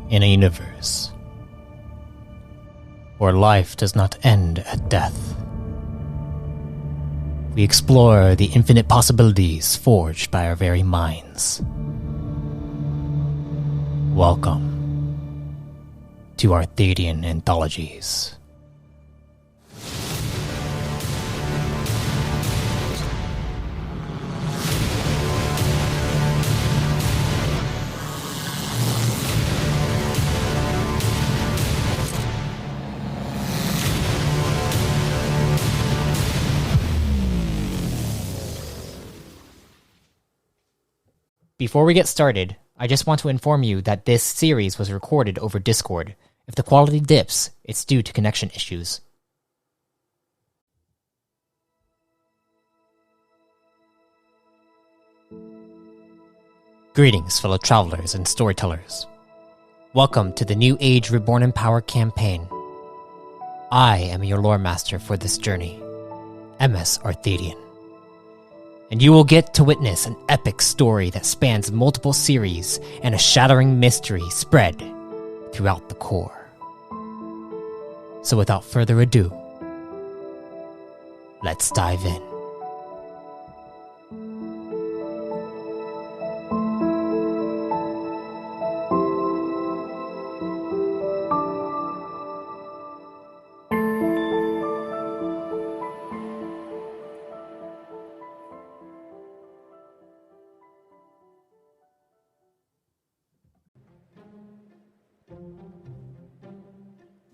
In a universe where life does not end at death, we explore the infinite possibilities forged by our very minds. Welcome to Arthadian Anthologies. Before we get started, I just want to inform you that this series was recorded over Discord. If the quality dips, it's due to connection issues. Greetings, fellow travelers and storytellers. Welcome to the New Age Reborn in Power campaign. I am your lore master for this journey, MS Arthadian. And you will get to witness an epic story that spans multiple series and a shattering mystery spread throughout the core. So without further ado, let's dive in.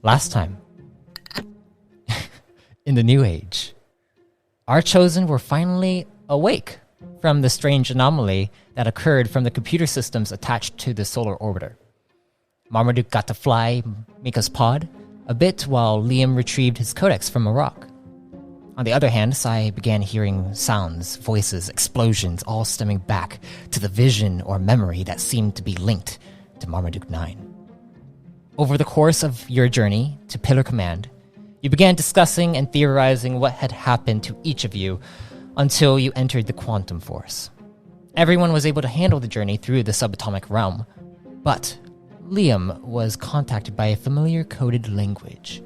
Last time, in the New Age, our chosen were finally awake from the strange anomaly that occurred from the computer systems attached to the solar orbiter. Marmaduke got to fly Mika's pod a bit while Liam retrieved his codex from a rock. On the other hand, Sai began hearing sounds, voices, explosions, all stemming back to the vision or memory that seemed to be linked to Marmaduke 9. Over the course of your journey to Pillar Command, you began discussing and theorizing what had happened to each of you until you entered the Quantum Force. Everyone was able to handle the journey through the subatomic realm, but Liam was contacted by a familiar coded language,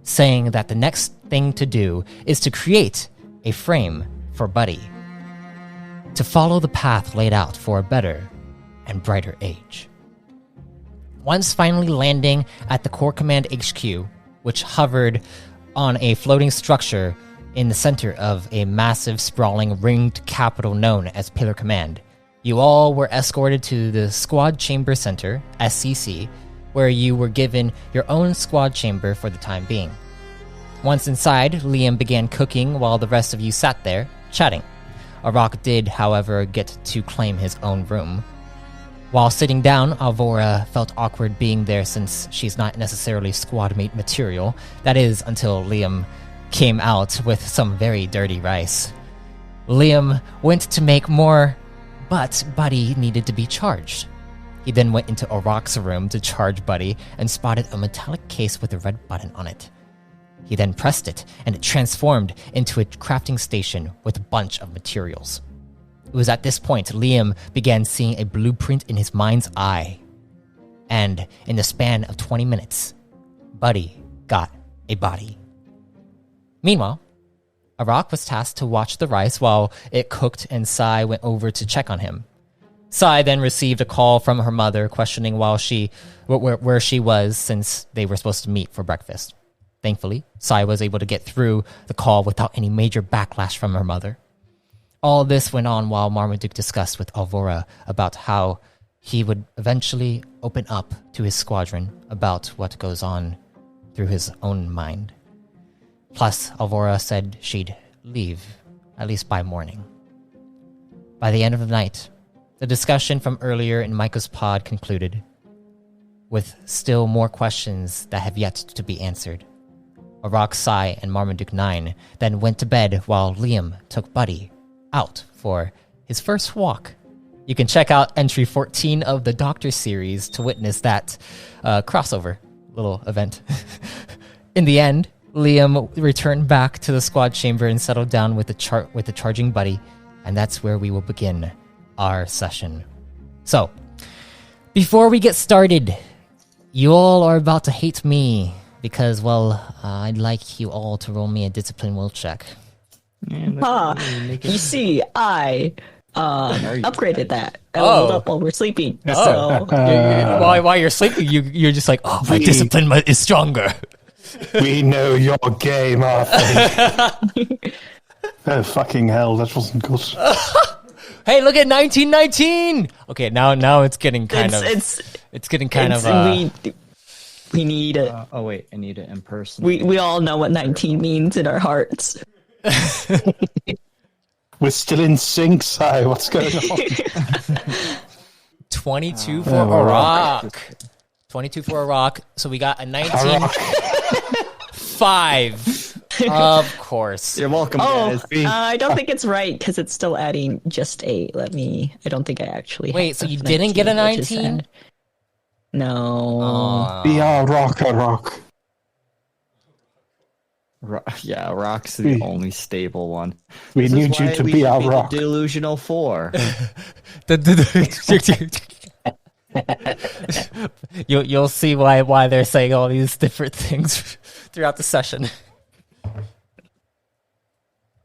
saying that the next thing to do is to create a frame for Buddy, to follow the path laid out for a better and brighter age. Once finally landing at the Core Command HQ, which hovered on a floating structure in the center of a massive, sprawling, ringed capital known as Pillar Command, you all were escorted to the Squad Chamber Center, SCC, where you were given your own squad chamber for the time being. Once inside, Liam began cooking while the rest of you sat there, chatting. Arak did, however, get to claim his own room. While sitting down, Alvora felt awkward being there since she's not necessarily squad mate material. That is, until Liam came out with some very dirty rice. Liam went to make more, but Buddy needed to be charged. He then went into Arak's room to charge Buddy and spotted a metallic case with a red button on it. He then pressed it, and it transformed into a crafting station with a bunch of materials. It was at this point Liam began seeing a blueprint in his mind's eye. And in the span of 20 minutes, Buddy got a body. Meanwhile, Arak was tasked to watch the rice while it cooked and Sai went over to check on him. Sai then received a call from her mother questioning where she was since they were supposed to meet for breakfast. Thankfully, Sai was able to get through the call without any major backlash from her mother. All this went on while Marmaduke discussed with Alvora about how he would eventually open up to his squadron about what goes on through his own mind. Plus, Alvora said she'd leave, at least by morning. By the end of the night, the discussion from earlier in Micah's pod concluded, with still more questions that have yet to be answered. Arak, Sai, and Marmaduke 9 then went to bed while Liam took Buddy out for his first walk. You can check out entry 14 of the Doctor series to witness that crossover little event. In the end, Liam returned back to the squad chamber and settled down with the charging Buddy, and that's where we will begin our session. So, before we get started, You all are about to hate me because, well, I'd like you all to roll me a discipline will check. You see, I upgraded that. I Oh. leveled up while we're sleeping. So While you're sleeping, you're just like, oh, my discipline is stronger. We know your game, Arthur. Oh, fucking hell, that wasn't good. Hey, look at 1919. Okay, now it's getting kind of. It's getting kind of. We need it. Oh wait, I need it in person. We all know what 19 means in our hearts. We're still in sync, Si. What's going on? 22 for a rock. 22 for a rock. So we got a 19. 5. Of course. You're welcome, Oh, guys. I don't think it's right because it's still adding just 8. I don't think I actually. Wait, so you didn't get a 19? No. Be our rock. Yeah, Rock's the only stable one. We need you to be our rock. Delusional 4. You'll see why they're saying all these different things throughout the session.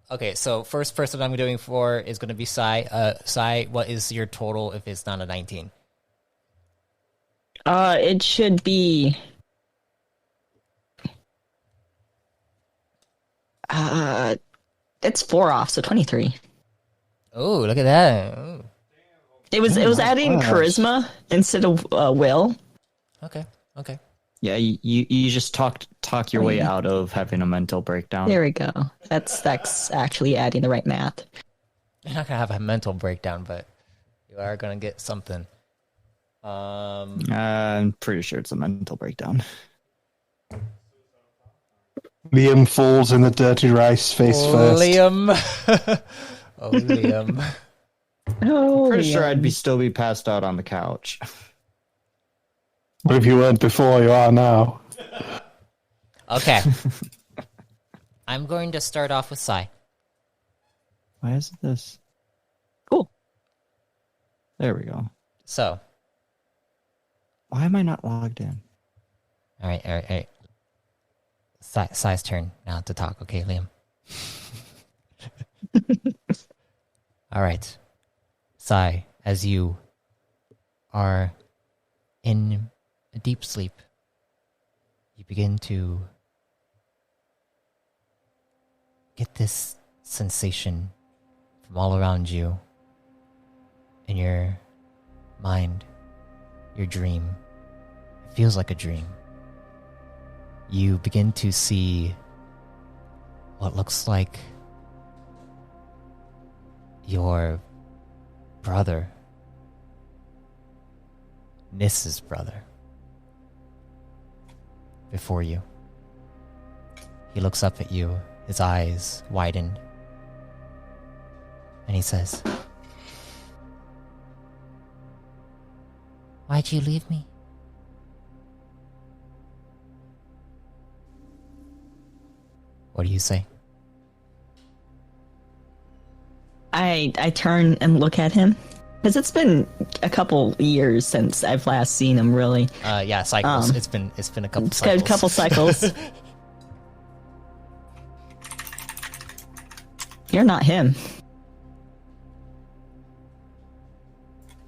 Okay, so first person I'm doing for is going to be Sai. Sai, what is your total if it's not a 19? It should be. It's 4 off, so 23. Oh, look at that. Ooh. It was adding charisma instead of will. Okay. Yeah, you just talk your way out of having a mental breakdown. There we go. That's actually adding the right math. You're not gonna have a mental breakdown, but you are gonna get something. I'm pretty sure it's a mental breakdown. Liam falls in the dirty rice face first. Liam. Oh, Liam. Oh, Pretty sure I'd still be passed out on the couch. But if you weren't before, you are now. Okay. I'm going to start off with Sai. Why is this? Cool. There we go. So. Why am I not logged in? All right. Sai's turn now to talk. Okay, Liam. All right. Sai, as you are in a deep sleep, you begin to get this sensation from all around you in your mind, your dream. It feels like a dream. You begin to see what looks like your brother, Nis's brother, before you. He looks up at you, his eyes widened, and he says, "Why'd you leave me?" What do you say? I turn and look at him because it's been a couple years since I've last seen him. Really, yeah, cycles. It's been a couple it's cycles. got a couple cycles. You're not him.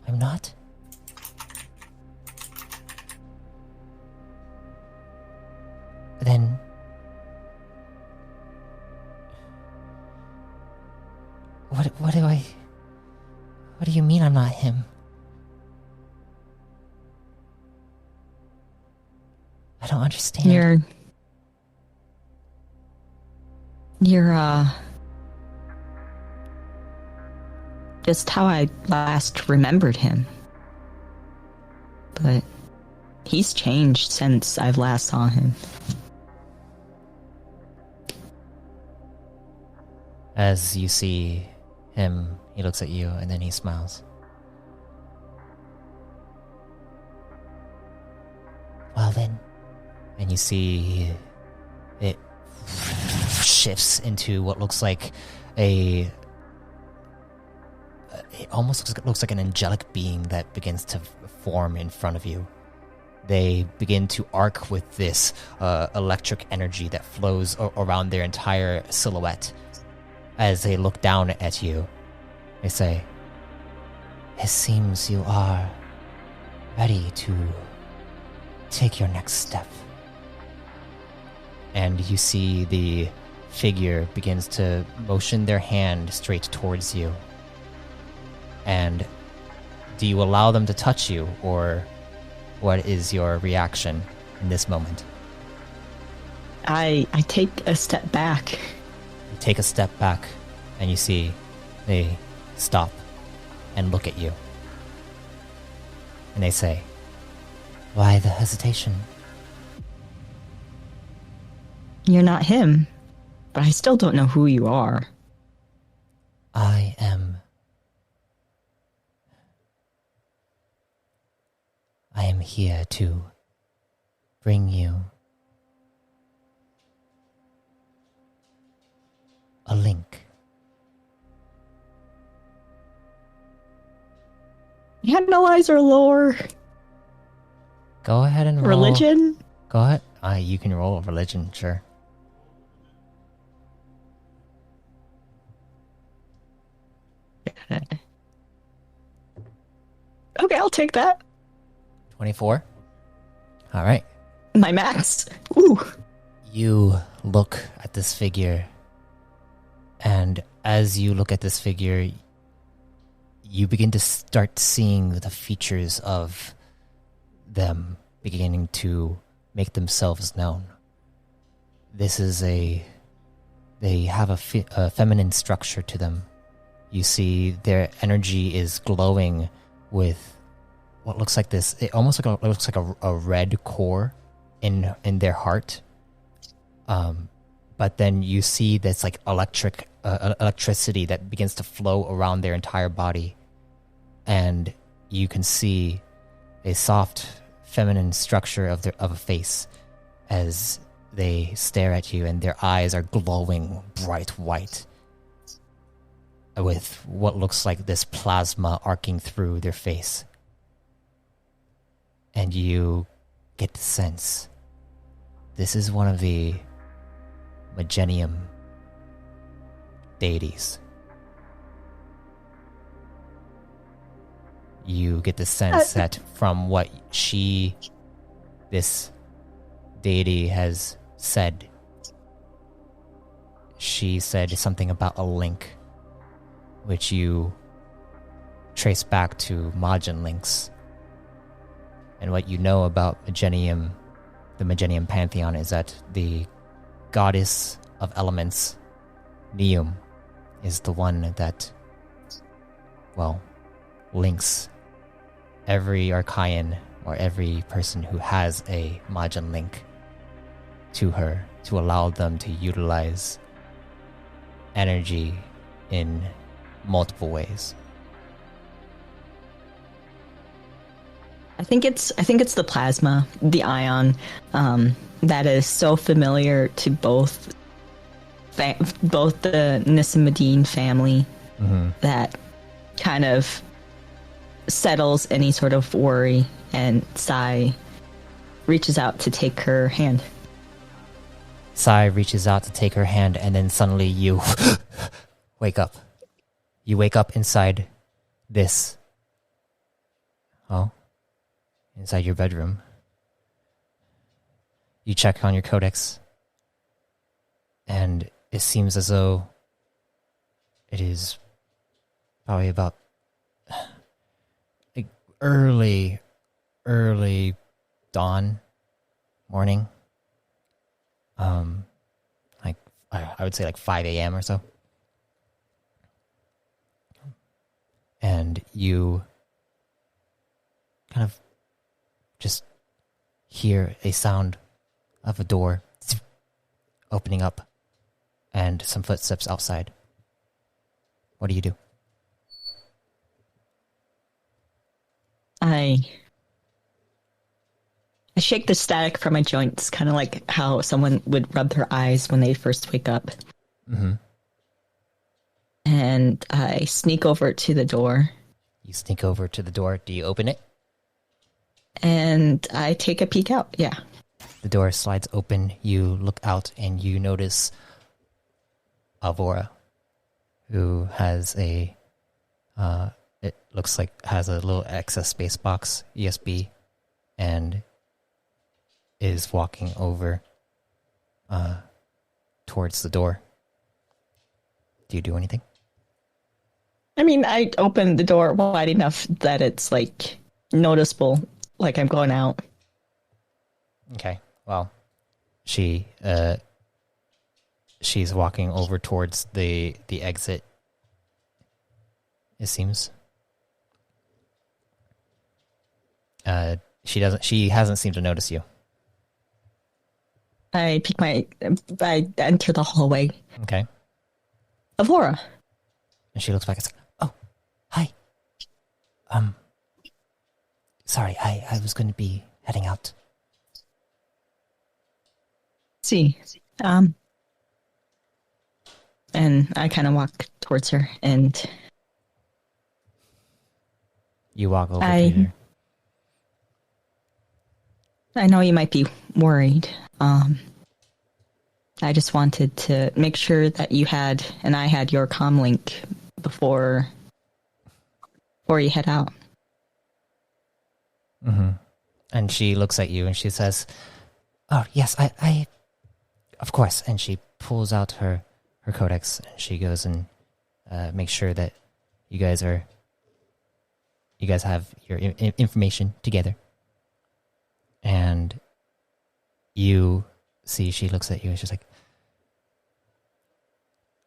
I'm not. Then what do you mean I'm not him? I don't understand. You're just how I last remembered him. But he's changed since I've last saw him. As you see him, he looks at you and then he smiles. Well then, and you see it shifts into what looks like it almost looks like an angelic being that begins to form in front of you. they begin to arc with this electric energy that flows around their entire silhouette. As they look down at you, they say, "It seems you are ready to take your next step." And you see the figure begins to motion their hand straight towards you. And do you allow them to touch you, or what is your reaction in this moment? I take a step back. You take a step back, and you see they stop and look at you. And they say, "Why the hesitation?" You're not him, but I still don't know who you are. I am here to bring you a link. Analyzer lore. Go ahead and roll. Religion? Go ahead. You can roll religion, sure. Okay, I'll take that. 24. All right. My max. Ooh. You look at this figure, and as you look at this figure, you begin to start seeing the features of them beginning to make themselves known. This is they have a feminine structure to them. You see their energy is glowing with what looks like this. It almost looks like a red core in their heart. But then you see this like electricity that begins to flow around their entire body, and you can see a soft feminine structure of a face as they stare at you, and their eyes are glowing bright white with what looks like this plasma arcing through their face. And you get the sense this is one of the Magenium deities. You get the sense that from what this deity has said, she said something about a link, which you trace back to Majin links. And what you know about Magenium, the Magenium pantheon, is that the goddess of elements, Neum, is the one that, well, links every Archaean or every person who has a Majin link to her to allow them to utilize energy in multiple ways. I think it's the plasma, the ion, that is so familiar to both the Nissimedine family, that kind of settles any sort of worry, and Sai reaches out to take her hand. Sai reaches out to take her hand, and then suddenly you wake up. You wake up inside this. Oh. Inside your bedroom. You check on your codex, and it seems as though it is probably about like early dawn, morning. Like I would say like 5 a.m. or so. And you kind of just hear a sound of a door opening up and some footsteps outside. What do you do? I shake the static from my joints, kind of like how someone would rub their eyes when they first wake up. Mm-hmm. And I sneak over to the door. You sneak over to the door. Do you open it? And And I take a peek out. Yeah. The door slides open. You look out and you notice Alvora, who has it looks like has a little excess space box USB, and is walking over towards the door. Do you do anything? I mean, I open the door wide enough that it's like noticeable, like I'm going out. Okay. Well, she's walking over towards the exit. It seems. She hasn't seemed to notice you. I enter the hallway. Okay. Avora. And she looks back and says, "Oh, hi. Sorry, I was going to be heading out." See. And I kind of walk towards her, and You walk over to her. I know you might be worried. I just wanted to make sure that you had, and I had your comm link before you head out. Mm-hmm. And she looks at you and she says, "Oh, yes, I of course." And she pulls out her codex and she goes and makes sure that you guys have your information together. And you see, she looks at you and she's like,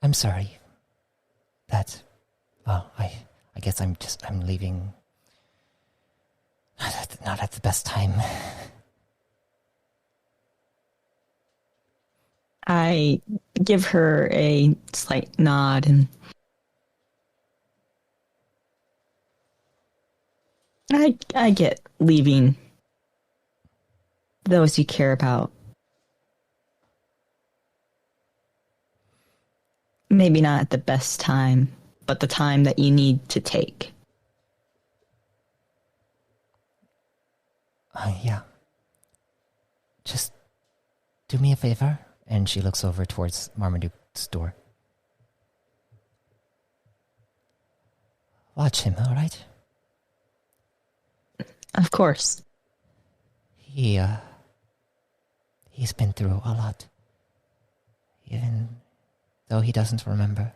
"I'm sorry that, well, I guess I'm leaving not at the best time." I give her a slight nod, and I get leaving those you care about. Maybe not at the best time, but the time that you need to take. Yeah. Just do me a favor. And she looks over towards Marmaduke's door. Watch him, all right? Of course. He's been through a lot. Even though he doesn't remember.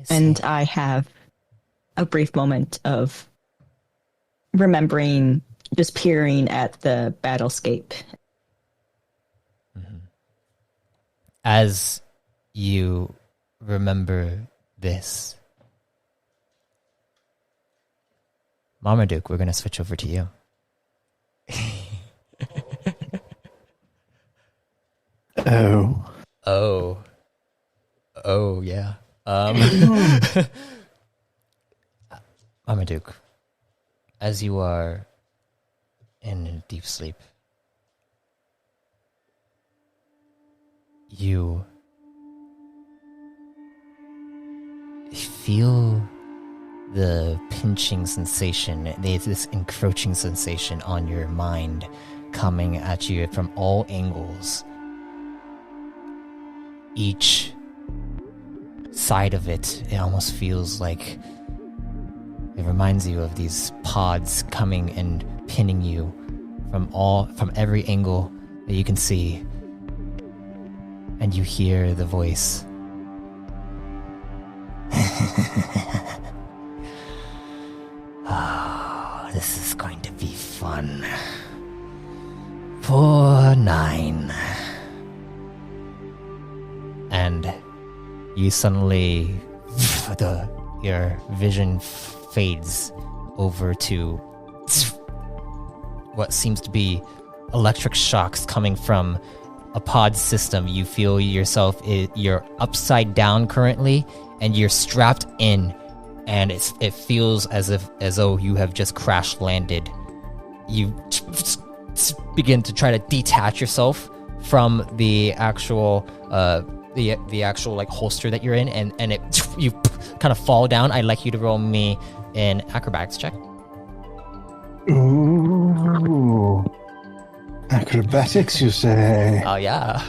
And I have a brief moment of remembering just peering at the battlescape. Mm-hmm. As you remember this, Marmaduke, we're going to switch over to you. Oh, yeah. Marmaduke, as you are in deep sleep, you feel the pinching sensation, this encroaching sensation on your mind coming at you from all angles. Each side of it almost feels like it reminds you of these pods coming and pinning you from every angle that you can see. And you hear the voice. Oh, this is going to be fun. 4-9. And you suddenly, your vision fades over to what seems to be electric shocks coming from a pod system. You feel yourself, you're upside down currently, and you're strapped in, and it feels as though you have just crash landed. You begin to try to detach yourself from the actual the actual like holster that you're in, and you kind of fall down. I'd like you to roll me an acrobatics check. Ooh. Acrobatics, you say? Oh yeah.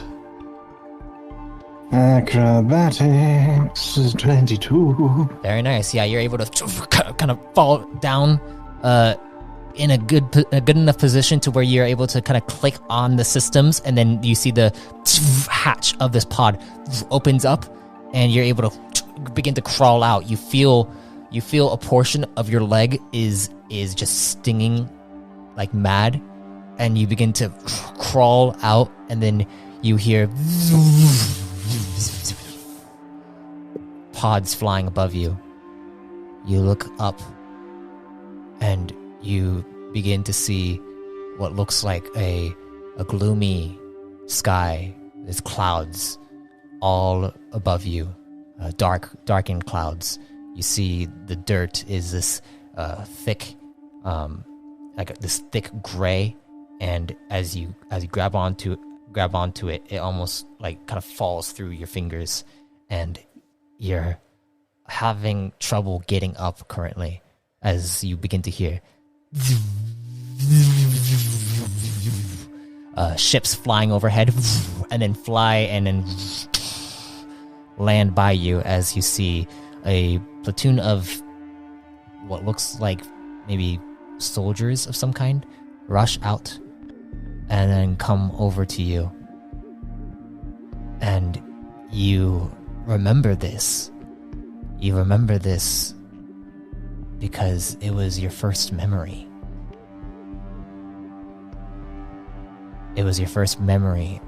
Acrobatics is 22. Very nice. Yeah, you're able to kind of fall down in a good enough position to where you're able to kind of click on the systems, and then you see the hatch of this pod opens up, and you're able to begin to crawl out. You feel a portion of your leg is just stinging like mad, and you begin to crawl out, and then you hear pods flying above you. You look up and you begin to see what looks like a gloomy sky. There's clouds all above you, darkened clouds. You see the dirt is this thick, like this thick gray, and as you grab onto it, it almost like kind of falls through your fingers, and you're having trouble getting up currently as you begin to hear ships flying overhead and then fly and then land by you as you see a platoon of what looks like maybe soldiers of some kind rush out and then come over to you. And you remember this. You remember this because it was your first memory. It was your first memory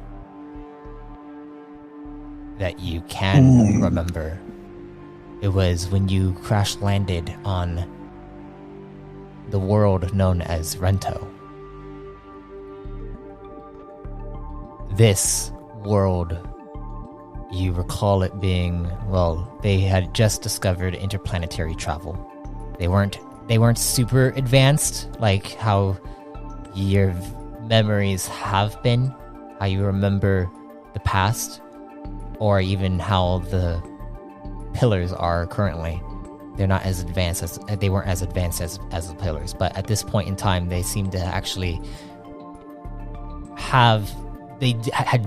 that you can remember. It was when you crash landed on the world known as Rento. This world, you recall it being, well, they had just discovered interplanetary travel. They weren't super advanced like how your memories have been, how you remember the past, or even how the pillars are currently. They're not as advanced as they weren't as advanced as the pillars, but at this point in time, they seem to actually had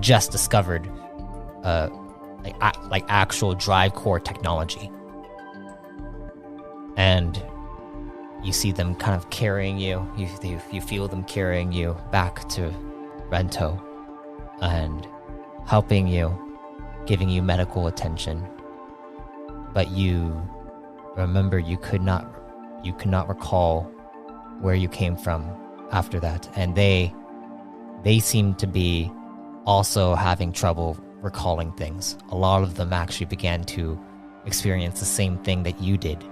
just discovered like actual drive core technology. And you see them kind of carrying you. You feel them carrying you back to Rento and helping you, giving you medical attention. But you remember you could not recall where you came from after that. And they seem to be also having trouble recalling things. A lot of them actually began to experience the same thing that you did.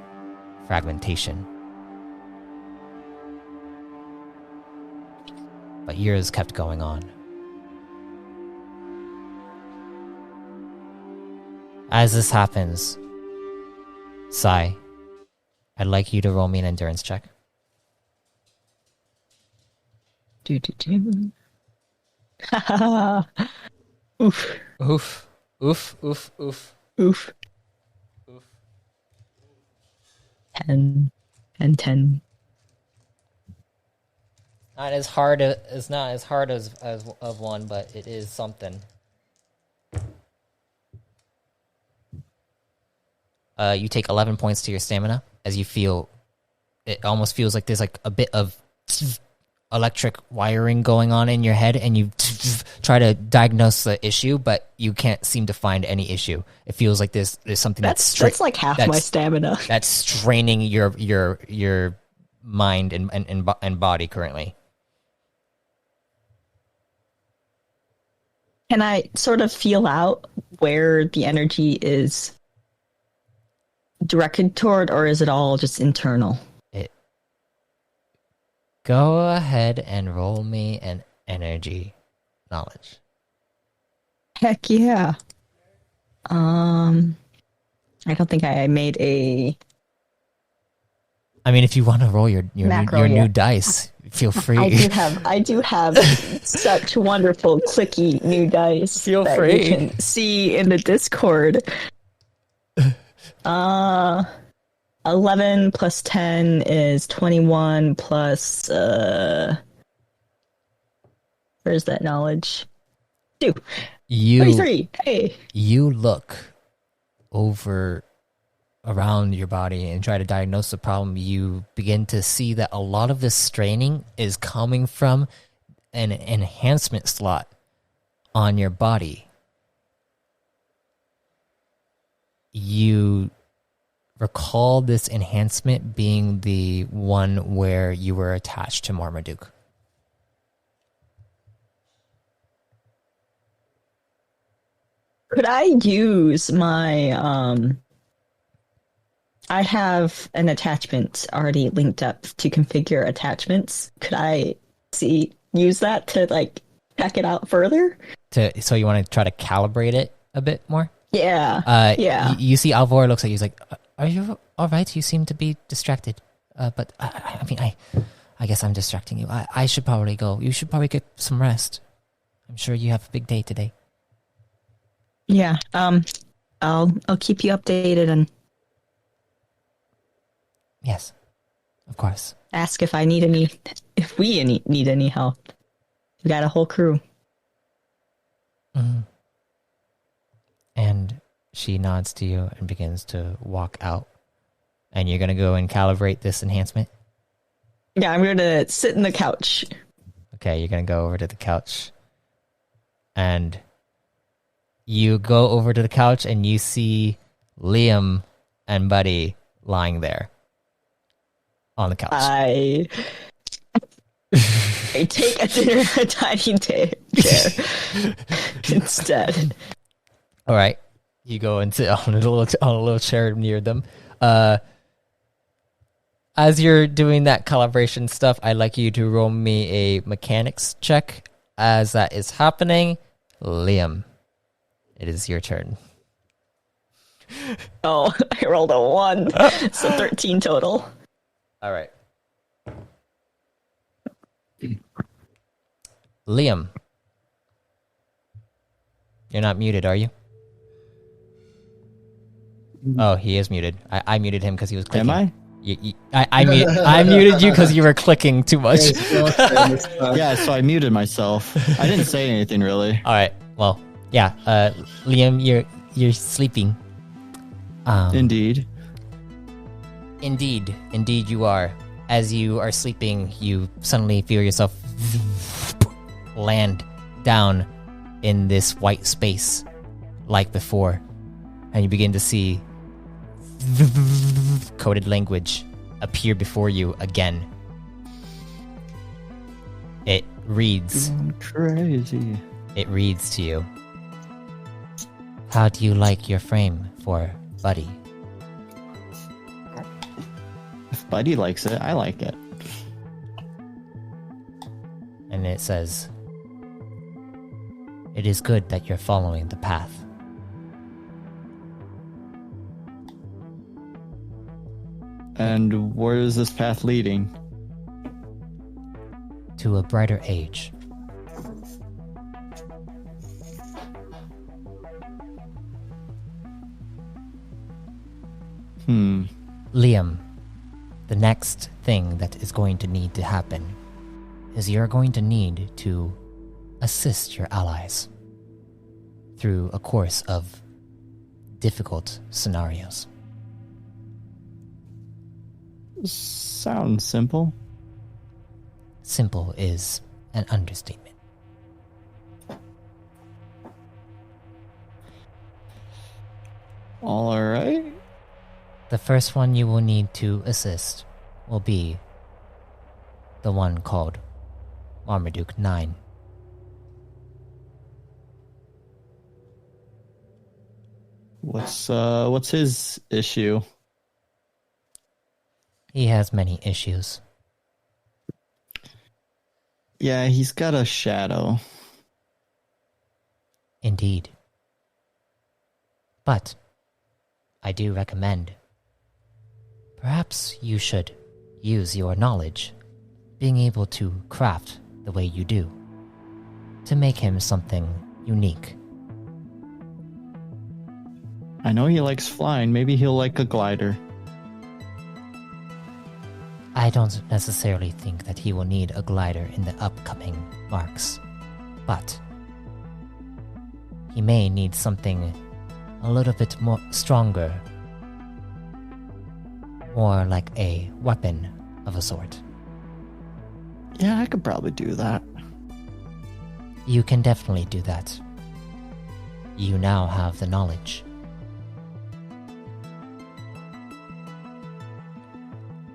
Fragmentation. But years kept going on. As this happens, Sai, I'd like you to roll me an endurance check. Oof. Oof. Oof. Oof. Oof. Oof. Oof. 10 and 10. Not as hard as of one, but it is something. You take 11 points to your stamina as you feel. It almost feels like there's like a bit of electric wiring going on in your head, and you try to diagnose the issue, but you can't seem to find any issue. It feels like there's something that's like half my stamina. That's straining your mind and body currently. Can I sort of feel out where the energy is directed toward, or is it all just internal? Go ahead and roll me an energy knowledge. Heck yeah. I don't think I made a... I mean, if you want to roll your new dice, feel free. I do have such wonderful clicky new dice. Feel that free. You can see in the Discord. 11 plus 10 is 21 plus, where's that knowledge? 2. You 33. Hey. you look over around your body and try to diagnose the problem. You begin to see that a lot of this straining is coming from an enhancement slot on your body. You recall this enhancement being the one where you were attached to Marmaduke. Could I use my, I have an attachment already linked up to configure attachments. Could I use that to like check it out further? So you want to try to calibrate it a bit more? Yeah. Yeah. You see Alvor looks at you, he's like, are you all right? You seem to be distracted. But I mean, I guess I'm distracting you. I should probably go. You should probably get some rest. I'm sure you have a big day today. Yeah. I'll keep you updated and Yes, of course. ask if we need any help. We got a whole crew. Mm-hmm. And she nods to you and begins to walk out. And you're going to go and calibrate this enhancement? Yeah, I'm going to sit in the couch. Okay, you're going to go over to the couch. And you go over to the couch and you see Liam and Buddy lying there on the couch. I take a tiny chair instead. All right. You go and sit on a little chair near them. As you're doing that calibration stuff, I'd like you to roll me a mechanics check. As that is happening, Liam, it is your turn. Oh, I rolled a 1, so 13 total. All right. Liam, you're not muted, are you? Oh, he is muted. I muted him because he was clicking. Am I? I muted you because you were clicking too much. Yeah, so I muted myself. I didn't say anything really. All right. Well, yeah. Liam, you're sleeping. Indeed. Indeed, you are. As you are sleeping, you suddenly feel yourself land down in this white space, like before, and you begin to see coded language appear before you again. It reads. Crazy. It reads to you. How do you like your frame for Buddy? If Buddy likes it, I like it. And it says, it is good that you're following the path. And where is this path leading? To a brighter age. Liam, the next thing that is going to need to happen is you're going to need to assist your allies through a course of difficult scenarios. Sounds simple. Simple is an understatement. All right. The first one you will need to assist will be the one called Marmaduke 9. What's his issue? He has many issues. Yeah, he's got a shadow. Indeed. But I do recommend perhaps you should use your knowledge, being able to craft the way you do, to make him something unique. I know he likes flying. Maybe he'll like a glider. I don't necessarily think that he will need a glider in the upcoming marks, but he may need something a little bit more stronger, more like a weapon of a sort. Yeah, I could probably do that. You can definitely do that. You now have the knowledge.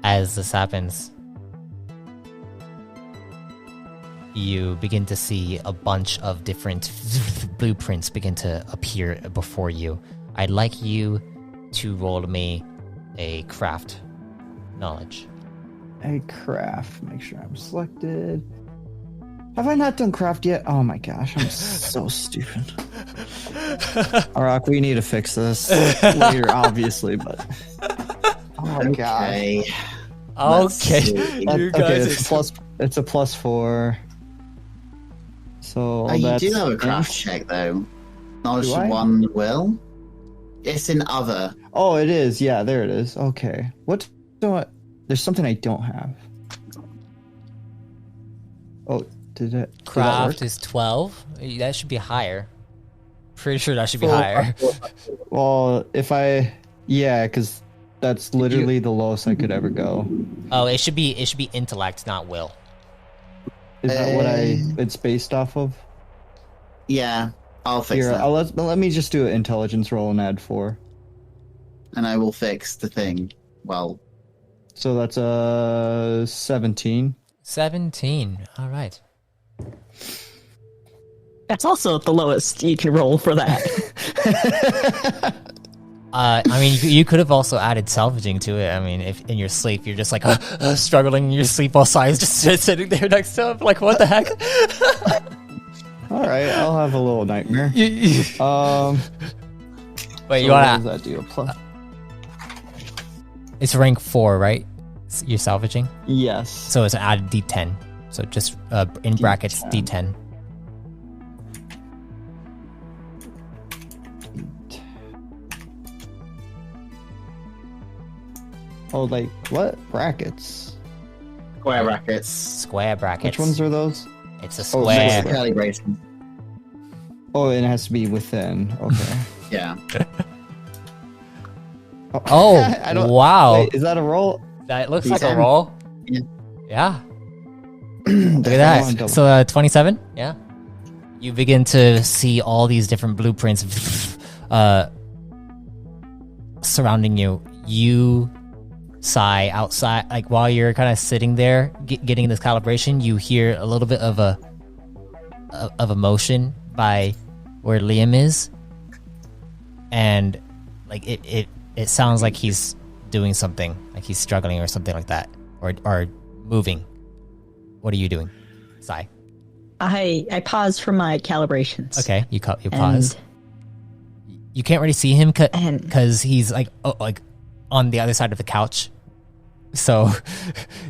As this happens, you begin to see a bunch of different blueprints begin to appear before you. I'd like you to roll me a craft knowledge. A craft. Make sure I'm selected. Have I not done craft yet? Oh my gosh, I'm so stupid. Arak, we need to fix this later, obviously, but... Oh my god. Okay. You guys it's a +4. So You that's do have a craft check though. Knowledge Do I? 1 will. It's in other. Oh, it is. Yeah, there it is. Okay. What do I... There's something I don't have. Oh, did it... did that Craft work? is 12. That should be higher. Pretty sure that should be higher. Well, if I... Yeah, because that's literally the lowest I could ever go. Oh, it should be intellect, not will. Is that what it's based off of? Yeah, I'll fix Here, that. let me just do an intelligence roll and add 4. And I will fix the thing. Well, So that's a 17. 17. All right. That's also the lowest you can roll for that. I mean, you could have also added salvaging to it. I mean, if in your sleep you're just like struggling in your sleep while Sai's just sitting there next to him, like, what the heck? All right, I'll have a little nightmare. Wait, So you what want does that do? A plus? It's rank 4, right? You're salvaging, Yes. so it's an added D10. So just in brackets D10. Oh, like what brackets? square brackets. Square brackets. Which ones are those? It's a Oh, square. square. Calibration. Oh, and it has to be within. Okay. Yeah. Oh, I don't- wow. Wait, is that a roll? That looks like a D10. roll. Yeah. Yeah. Look at that. So 27? Yeah. You begin to see all these different blueprints surrounding you. You sigh outside, like while you're kind of sitting there getting this calibration, you hear a little bit of a motion by where Liam is, and like it sounds like he's doing something, like he's struggling or something like that, or moving. What are you doing, Sai? I pause for my calibrations. Okay, you pause. You can't really see him And- because he's like on the other side of the couch, so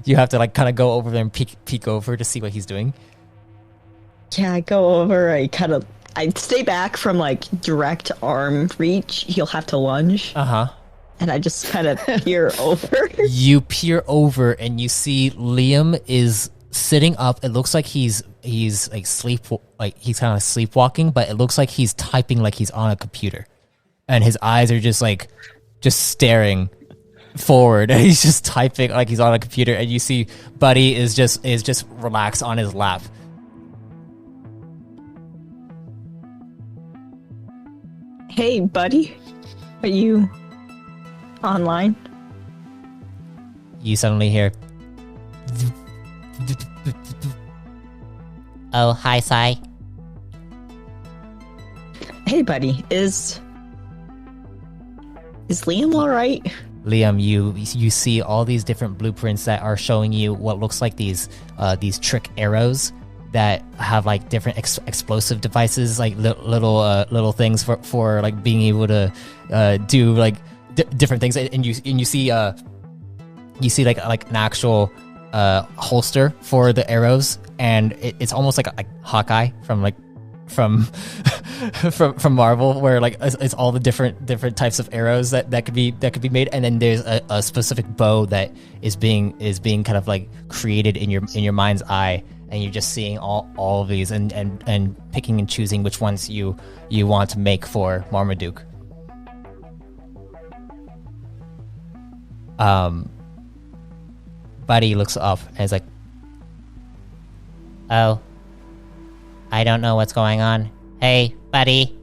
you have to like kind of go over there and peek over to see what he's doing. Yeah, I go over. I stay back from like direct arm reach. He'll have to lunge, and I just kind of peer over. You peer over and you see Liam is sitting up. It looks like he's like he's kind of sleepwalking, but it looks like he's typing like he's on a computer, and his eyes are just staring forward, and he's just typing like he's on a computer. And you see Buddy is just relaxed on his lap. Hey, buddy, are you online? You suddenly hear, "Oh, hi, Sai." Hey, buddy, is Liam all right? Liam, you see all these different blueprints that are showing you what looks like these trick arrows that have like different explosive devices, like little things for like being able to do like different things, and you see like an actual holster for the arrows, and it's almost like Hawkeye from like from from Marvel, where like it's all the different types of arrows that could be made, and then there's a specific bow that is being kind of like created in your mind's eye, and you're just seeing all of these and picking and choosing which ones you want to make for Marmaduke. Buddy looks up and is like, "Oh, I don't know what's going on. Hey, buddy.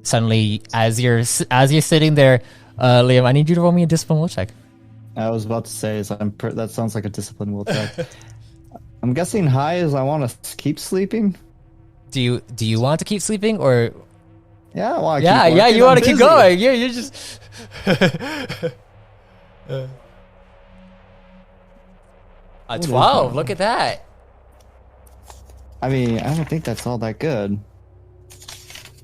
Suddenly, as you're sitting there, Liam, I need you to roll me a discipline will check. I was about to say, that sounds like a discipline will check. I'm guessing high is I want to keep sleeping. Do you want to keep sleeping, or? Yeah, I want to keep working. Yeah, you want to keep going. Yeah, you're just... A 12, look at that. I mean, I don't think that's all that good.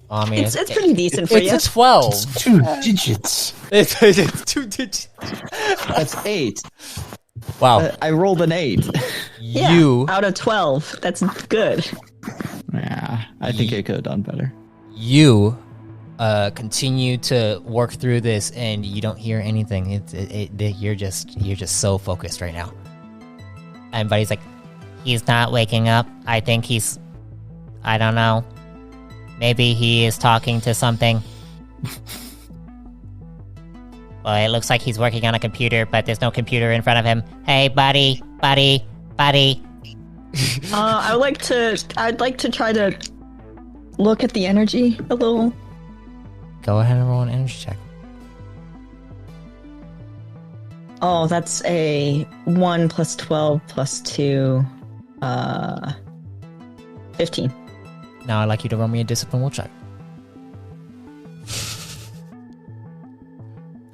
I mean, it's pretty decent for you. It's a 12. It's 2 digits. It's 2 digits. That's 8. Wow. I rolled an 8. Yeah, out of 12. That's good. Yeah, I think I could have done better. You continue to work through this, and you don't hear anything. You're just so focused right now. And Buddy's like, he's not waking up. I think I don't know. Maybe he is talking to something. Well, it looks like he's working on a computer, but there's no computer in front of him. Hey, buddy. I'd like to try to look at the energy a little. Go ahead and roll an energy check. Oh, that's a 1 plus 12 plus 2, 15. Now I'd like you to roll me a discipline will check.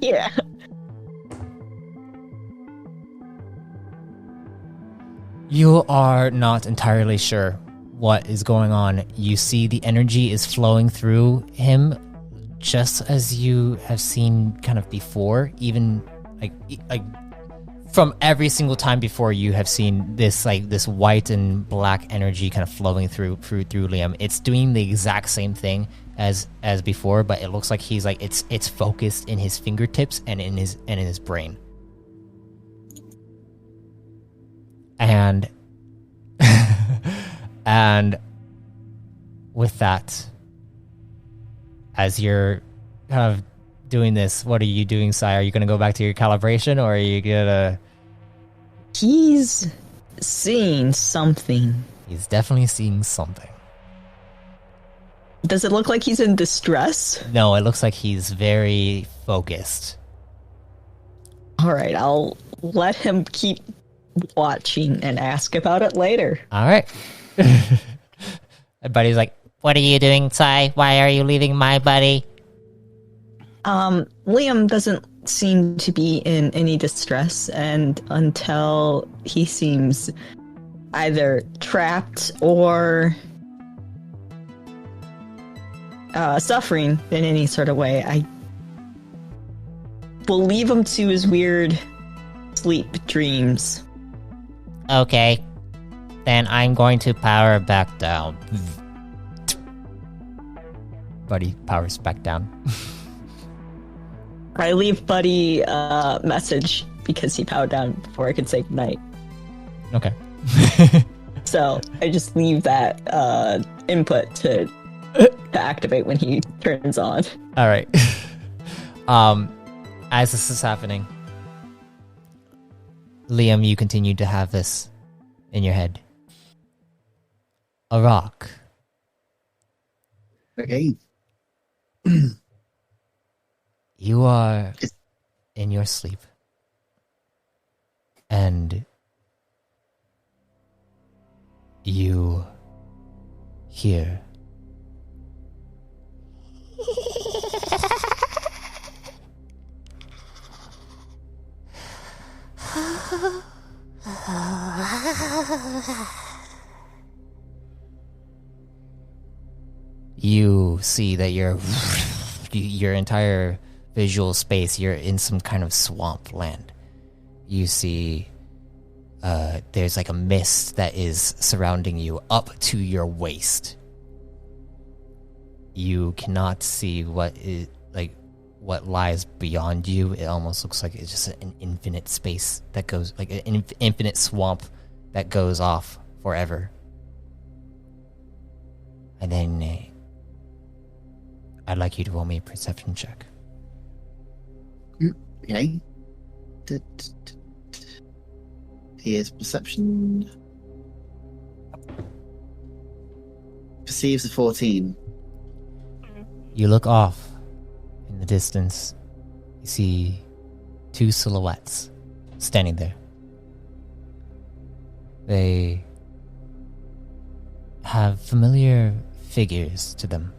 Yeah. You are not entirely sure what is going on. You see the energy is flowing through him just as you have seen kind of before, even like from every single time before you have seen this white and black energy kind of flowing through Liam. It's doing the exact same thing as before, but it looks like he's like it's focused in his fingertips and in his brain. And and with that, as you're kind of doing this, what are you doing, Sai? Are you going to go back to your calibration, or are you gonna... He's seeing something. He's definitely seeing something. Does it look like he's in distress? No, it looks like he's very focused. All right, I'll let him keep watching and ask about it later. All right. Buddy's like, what are you doing, Sai? Why are you leaving my buddy? Liam doesn't seem to be in any distress, and until he seems either trapped or suffering in any sort of way, I will leave him to his weird sleep dreams. Okay. Then I'm going to power back down. Buddy powers back down. I leave Buddy a message because he powered down before I could say goodnight. Okay. So I just leave that input to activate when he turns on. All right. As this is happening, Liam, you continue to have this in your head. A rock. Okay. You are in your sleep, and you hear you see that your entire visual space, you're in some kind of swamp land. You see there's like a mist that is surrounding you up to your waist. You cannot see what lies beyond you. It almost looks like it's just an infinite space that goes, like an infinite swamp that goes off forever. And then I'd like you to roll me a perception check. Okay. Here's perception. Perceives a 14. You look off in the distance. You see two silhouettes standing there. They have familiar figures to them.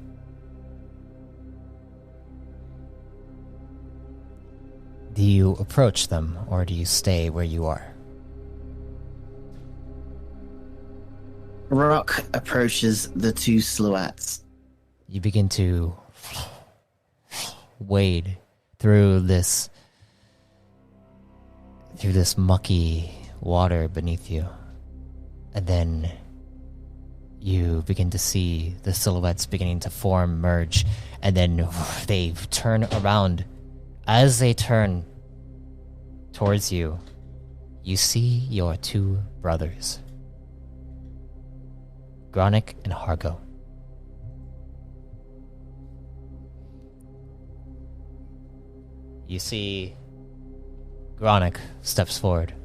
Do you approach them, or do you stay where you are? Rock approaches the two silhouettes. You begin to wade through this mucky water beneath you. And then you begin to see the silhouettes beginning to form, merge, and then they turn around. As they turn towards you, you see your two brothers, Gronick and Hargo. You see Gronick steps forward.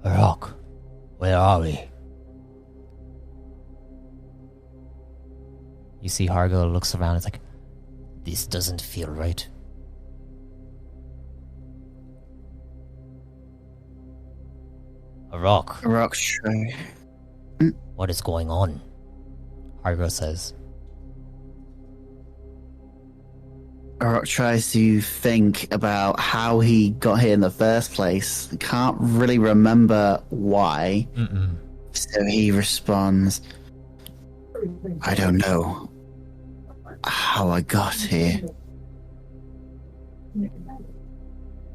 Rock, where are we? You see Hargo looks around, it's like, this doesn't feel right. Rock. Rock try. What is going on? Hargo says. Rock tries to think about how he got here in the first place. Can't really remember why. So he responds, I don't know how I got here.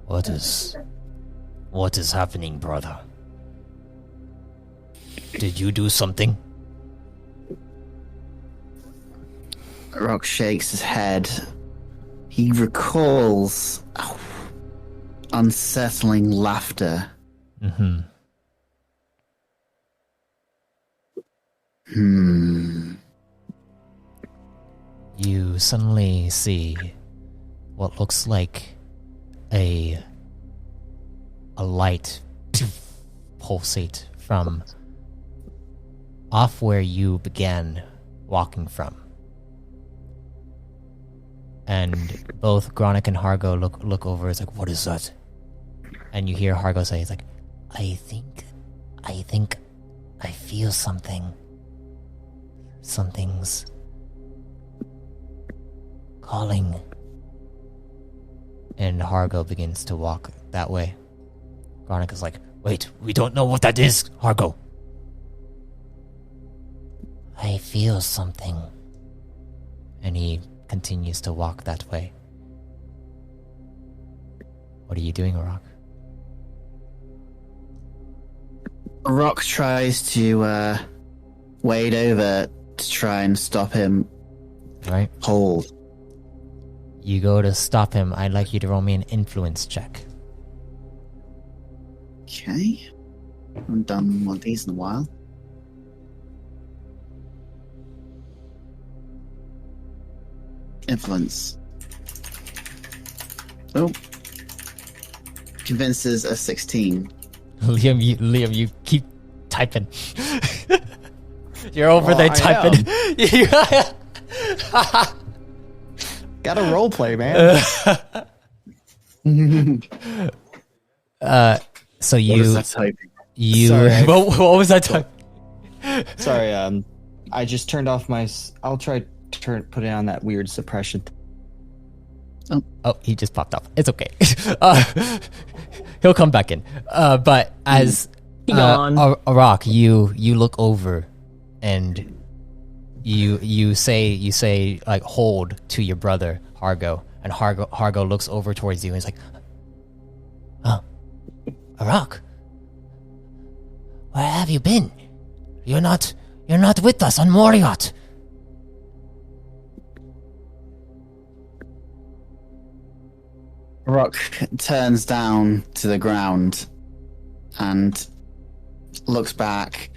What is happening, brother? Did you do something? Rock shakes his head. He recalls unsettling laughter. You suddenly see what looks like a light pulsate from off where you began walking from. And both Gronick and Hargo look over. It's like, what is that? And you hear Hargo say, it's like, I think I feel something. Something's calling. And Hargo begins to walk that way. Gronick is like, wait, we don't know what that is, Hargo. I feel something. And he continues to walk that way. What are you doing, Rock? Rock tries to wade over to try and stop him. Right? Hold. You go to stop him. I'd like you to roll me an influence check. Okay. I haven't done one of these in a while. Influence. Oh. Convinces a 16. Liam, you keep typing. You're over there typing. Gotta roleplay, man. So What you, is that typing? Sorry. what was that type? Sorry, I just turned off my. I'll try put it on that weird suppression. Oh, he just popped up. It's okay. He'll come back in. But as Rock, you look over, and you say like hold to your brother Hargo, and Hargo looks over towards you and is like, Arak, where have you been? You're not with us on Moriat. Rock turns down to the ground and looks back.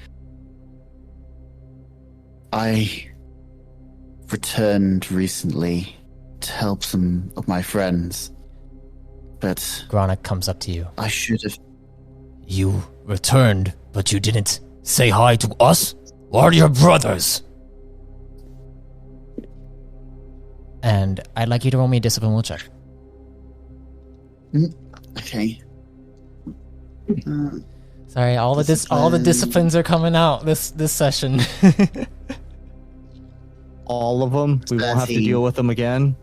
I returned recently to help some of my friends, but Gronick comes up to you. I should have. You returned, but you didn't say hi to us or your brothers. And I'd like you to roll me a discipline will check. Okay. Sorry, all the disciplines are coming out this session. All of them? We won't have to 13. deal with them again?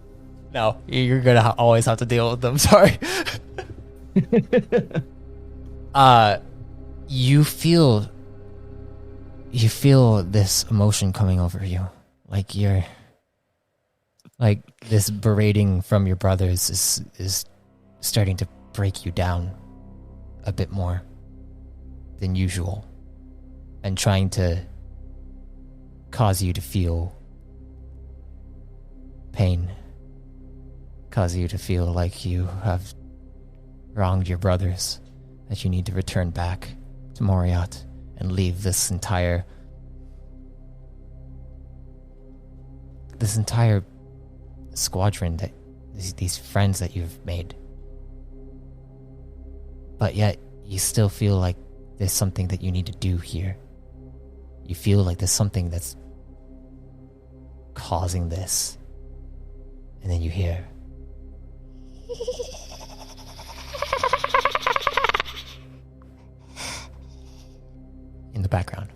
No, you're gonna always have to deal with them. Sorry. You feel this emotion coming over you, like this berating from your brothers is starting to break you down a bit more than usual, and trying to cause you to feel pain, cause you to feel like you have wronged your brothers, that you need to return back to Moriat and leave this entire squadron, that these friends that you've made. But yet you still feel like there's something that you need to do here. You feel like there's something that's causing this. And then you hear in the background.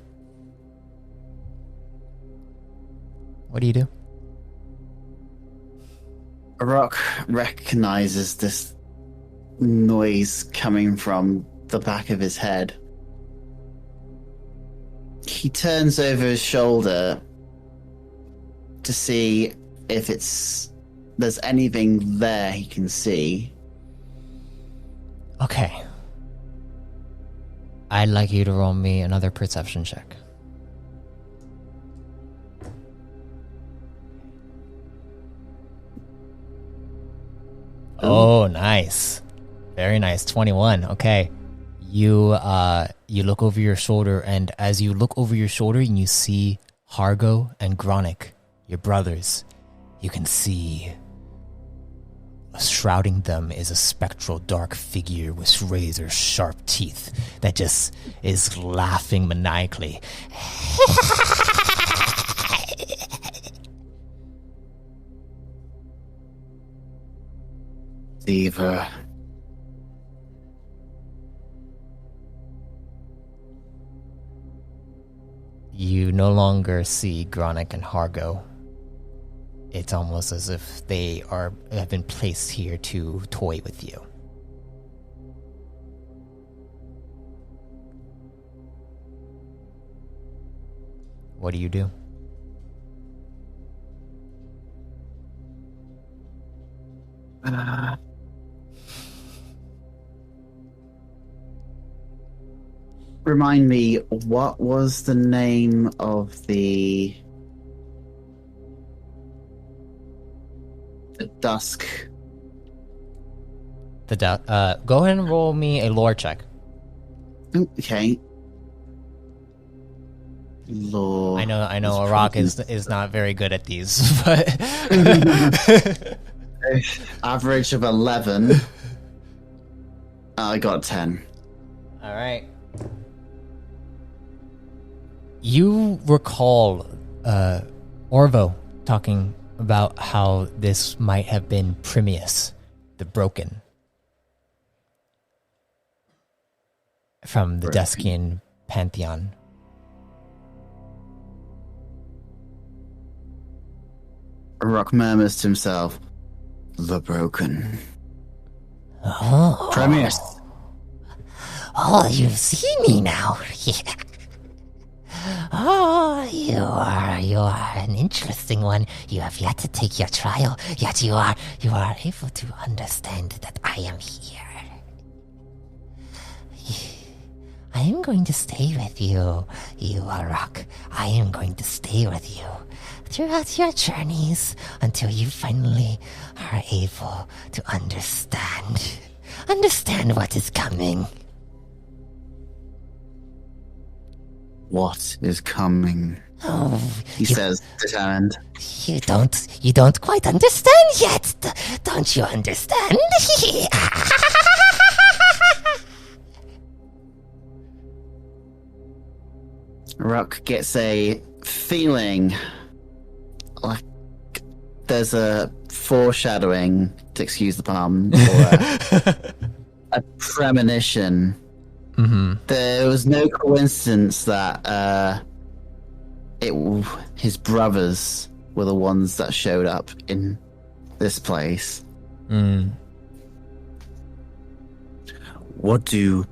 What do you do? Rock recognizes this noise coming from the back of his head. He turns over his shoulder to see if there's anything there he can see. Okay. I'd like you to roll me another perception check. Oh, nice. Very nice. 21. Okay. You look over your shoulder, and as you look over your shoulder and you see Hargo and Gronick, your brothers, you can see shrouding them is a spectral dark figure with razor sharp teeth that just is laughing maniacally. Diva. You no longer see Gronick and Hargo. It's almost as if they have been placed here to toy with you. What do you do? Remind me, what was the name of the dusk? Go ahead and roll me a lore check. Okay. Lore. I know Arak is not very good at these, but Average of 11. I got 10. all right. You recall Orvo talking about how this might have been Primius, the Broken, from the Deskian Pantheon. Rock murmurs to himself, the Broken. Oh, Premius. Oh, you've seen me now. Oh, you are an interesting one. You have yet to take your trial, yet you are able to understand that I am here. am going to stay with you, you Arak. I am going to stay with you throughout your journeys until you finally are able to understand what is coming. What is coming? Oh, He says, determined. you don't quite understand yet, don't you understand? Rock gets a feeling like there's a foreshadowing, to excuse the pun, or a premonition. Mm-hmm. There was no coincidence that his brothers were the ones that showed up in this place. Mm. What do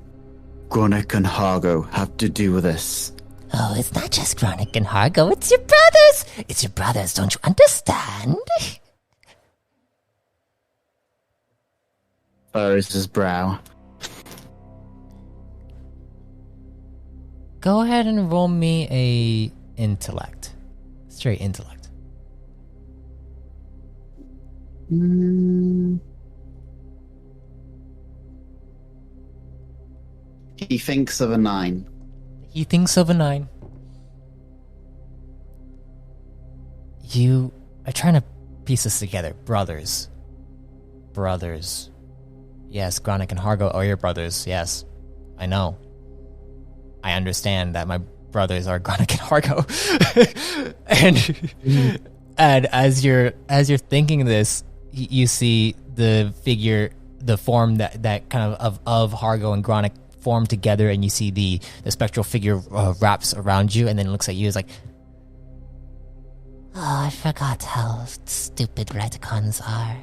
Gronik and Hargo have to do with this? Oh, it's not just Gronik and Hargo, it's your brothers! It's your brothers, don't you understand? Furrows his brow. Go ahead and roll me a intellect. Straight intellect. He thinks of a 9. He thinks of a 9. You are trying to piece this together. Brothers. Yes, Gronik and Hargo are your brothers. Yes, I know. I understand that my brothers are Gronik and Hargo. and as you're thinking this, you see the figure, the form that kind of Hargo and Gronik form together, and you see the spectral figure wraps around you and then looks at you as like, oh, I forgot how stupid retcons are.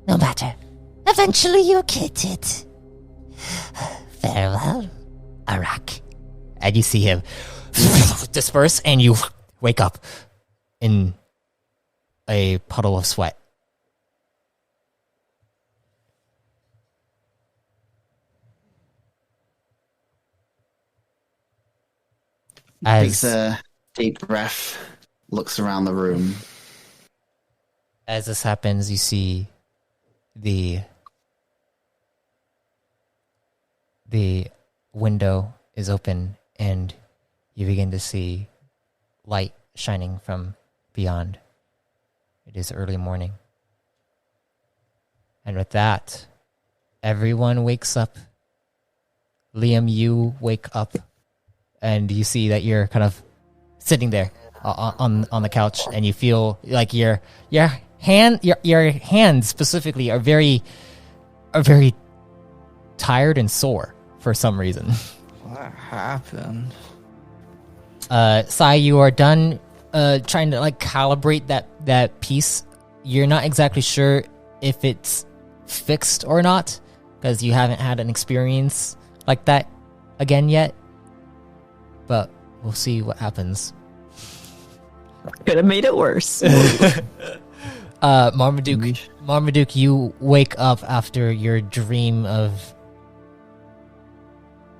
No matter. Eventually you'll get it. Farewell, Arak. And you see him disperse, and you wake up in a puddle of sweat. Takes a deep breath, looks around the room. As this happens, you see the window is open, and you begin to see light shining from beyond. It is early morning. And with that, everyone wakes up. Liam, you wake up, and you see that you're kind of sitting there on the couch, and you feel like your hands specifically are very tired and sore for some reason. What happened? Sai, you are done trying to like calibrate that piece. You're not exactly sure if it's fixed or not, because you haven't had an experience like that again yet. But we'll see what happens. Could have made it worse. Marmaduke, you wake up after your dream of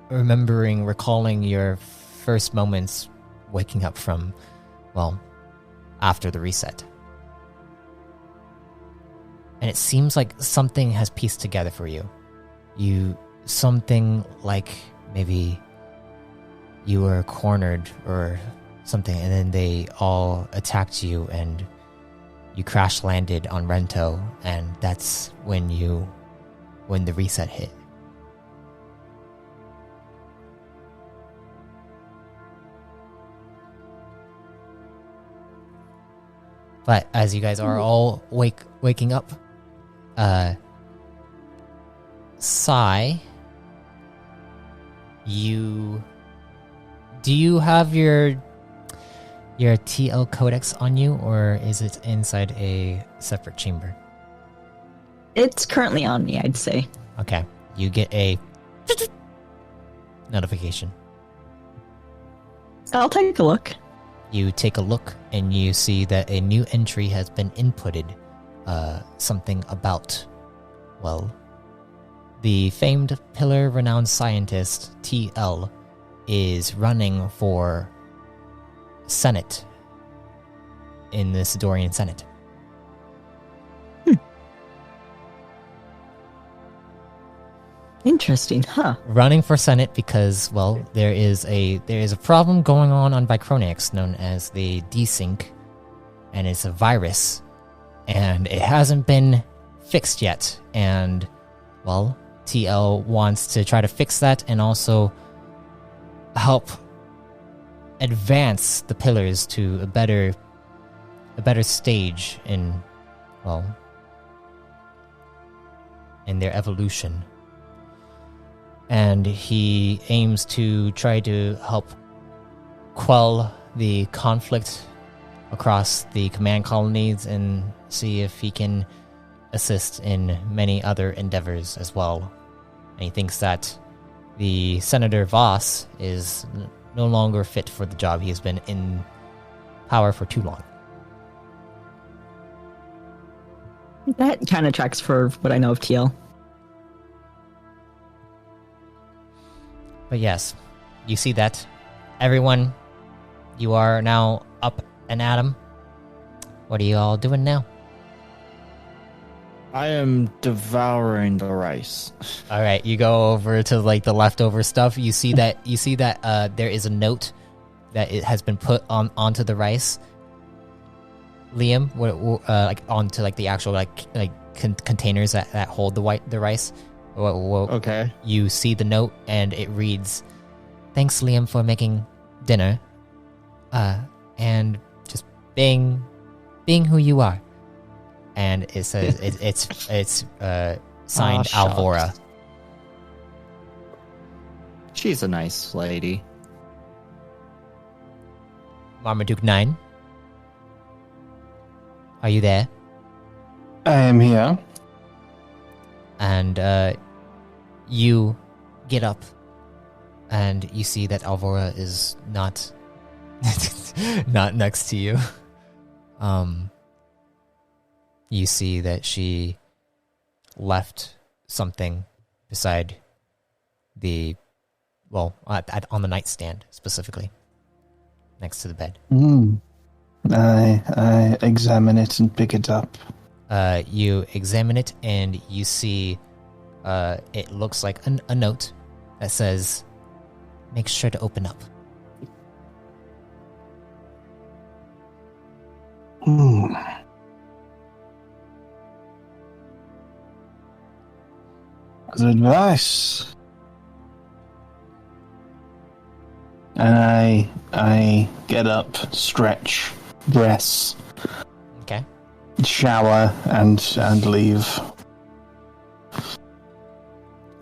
recalling your first moments waking up from, well, after the reset. And it seems like something has pieced together for you. Something like maybe you were cornered or something, and then they all attacked you, and you crash landed on Rento, and that's when the reset hit. But as you guys are all waking up, Sai, do you have your TL codex on you, or is it inside a separate chamber? It's currently on me, I'd say. Okay, you get a notification. I'll take a look. You take a look, and you see that a new entry has been inputted. Something about, well, the famed pillar-renowned scientist TL is running for Senate in the Sidorian Senate. Interesting, huh? Running for Senate because, well, there is a problem going on Vicronix known as the desync, and it's a virus, and it hasn't been fixed yet. And, well, TL wants to try to fix that and also help advance the pillars to a better stage in, well, in their evolution. And he aims to try to help quell the conflict across the command colonies and see if he can assist in many other endeavors as well. And he thinks that the Senator Voss is no longer fit for the job. He has been in power for too long. That kind of tracks for what I know of TL. But yes, you see that. Everyone, you are now up and at 'em. What are you all doing now? I am devouring the rice. All right, you go over to like the leftover stuff. You see that there is a note that it has been put onto the rice. Liam, like onto like the actual containers that hold the rice. Okay. You see the note and it reads, "Thanks, Liam, for making dinner, and just being who you are." And it says it's signed Aw, Alvora. shucks. She's a nice lady. Marmaduke 9, are you there? I am here. And you get up and you see that Alvora is not not next to you. You see that she left something beside the, well, on the nightstand specifically, next to the bed. I examine it and pick it up. You examine it and you see it looks like a note that says, "Make sure to open up." Good advice. And I get up, stretch, dress, Okay. shower, and leave.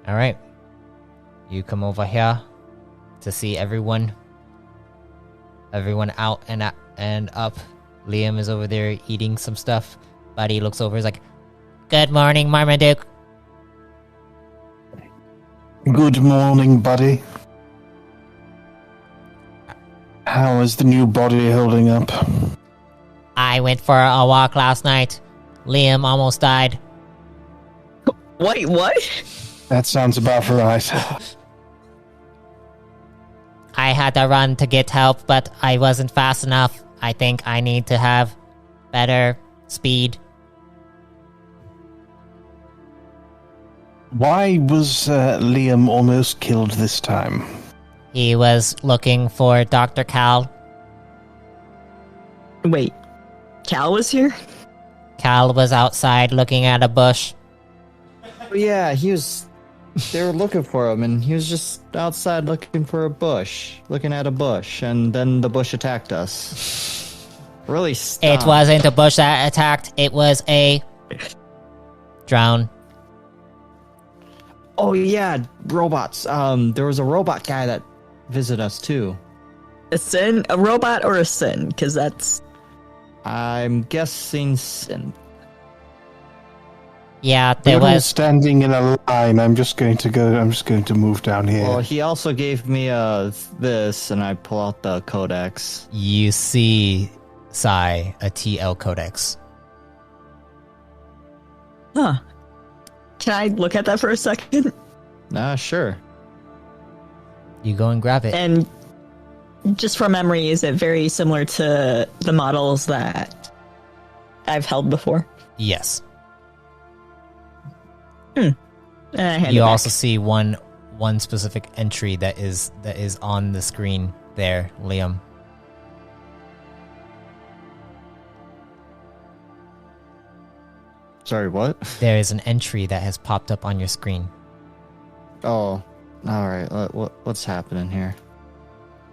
All right. You come over here to see everyone out and up. Liam is over there eating some stuff. Buddy looks over, is like, "Good morning, Marmaduke." Good morning, buddy. How is the new body holding up? I went for a walk last night. Liam almost died. Wait, what? That sounds about right. I had to run to get help, but I wasn't fast enough. I think I need to have better speed. Why was Liam almost killed this time? He was looking for Dr. Cal. Wait, Cal was here? Cal was outside looking at a bush. Yeah, they were looking for him, and he was just outside looking at a bush, and then the bush attacked us. Really It wasn't a bush that attacked, it was a drone. Oh yeah, robots. There was a robot guy that visited us too. A sin? A robot or a sin? Because that's... I'm guessing synth. Yeah, We're there all was. standing in a line. I'm just going to move down here. Well, he also gave me this, and I pull out the codex. You see, Sai, a TL codex. Huh. Can I look at that for a second? Sure. You go and grab it. And just from memory, is it very similar to the models that I've held before? Yes. And I hand You it back. also see one specific entry that is on the screen there, Liam. Sorry, what? There is an entry that has popped up on your screen. Oh, all right. What's happening here?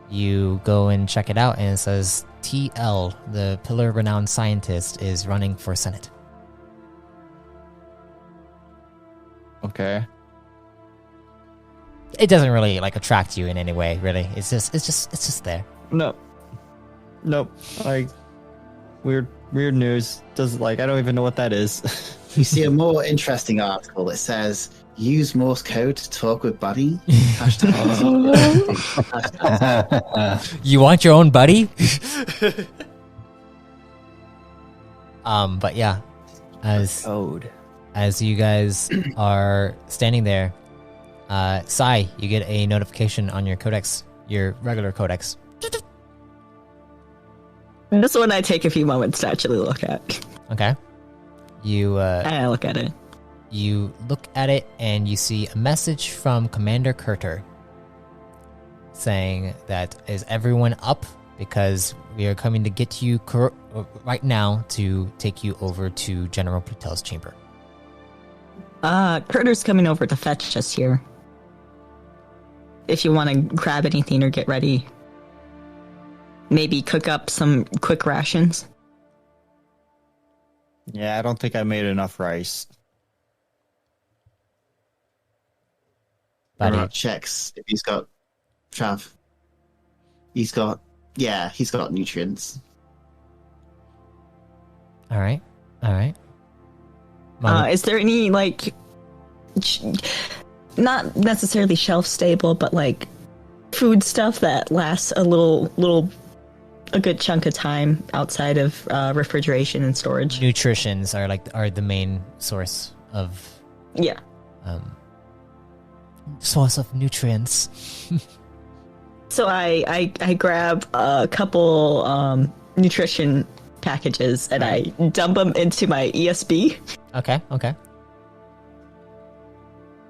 You go and check it out, and it says TL, the Pillar Renowned Scientist, is running for Senate. Okay. It doesn't really like attract you in any way, really. It's just there. Nope. Like weird news. Does I don't even know what that is. You see a more interesting article that says, use Morse code to talk with Buddy. Hashtag. You want your own buddy? But yeah, Code. as you guys are standing there, Sai, you get a notification on your codex, your regular codex. This one I take a few moments to actually look at. Okay. You I look at it. you look at it and you see a message from Commander Kurter saying that is everyone up because we are coming to get you right now to take you over to General Plutell's chamber. Kurter's coming over to fetch us here. If you want to grab anything or get ready. Maybe cook up some quick rations. Yeah, I don't think I made enough rice. Buddy, Checks if he's got Trav. He's got nutrients. all right. Is there any not necessarily shelf stable, but food stuff that lasts a good chunk of time outside of refrigeration and storage? Nutritions are the main source of Yeah. Nutrients. So I grab a couple nutrition packages and I dump them into my ESB. Okay.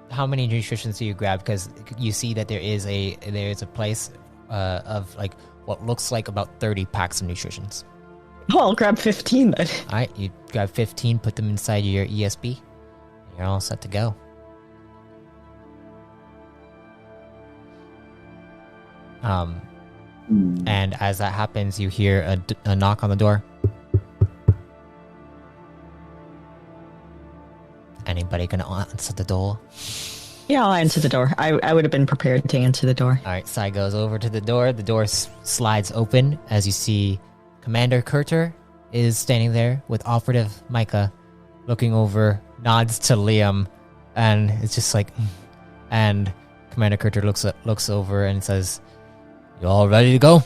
How many nutritions do you grab? Because you see that there is a place of what looks like about 30 packs of nutritions. Oh, I'll grab 15 then. All right, you grab 15, put them inside your ESB. You're all set to go. And as that happens, you hear a knock on the door. Anybody gonna answer the door? Yeah, I'll answer the door. I would have been prepared to answer the door. All right, Sai goes over to the door. The door slides open as you see Commander Kurter is standing there with Operative Micah looking over, nods to Liam, and it's just and Commander Kurter looks over and says, "You all ready to go?"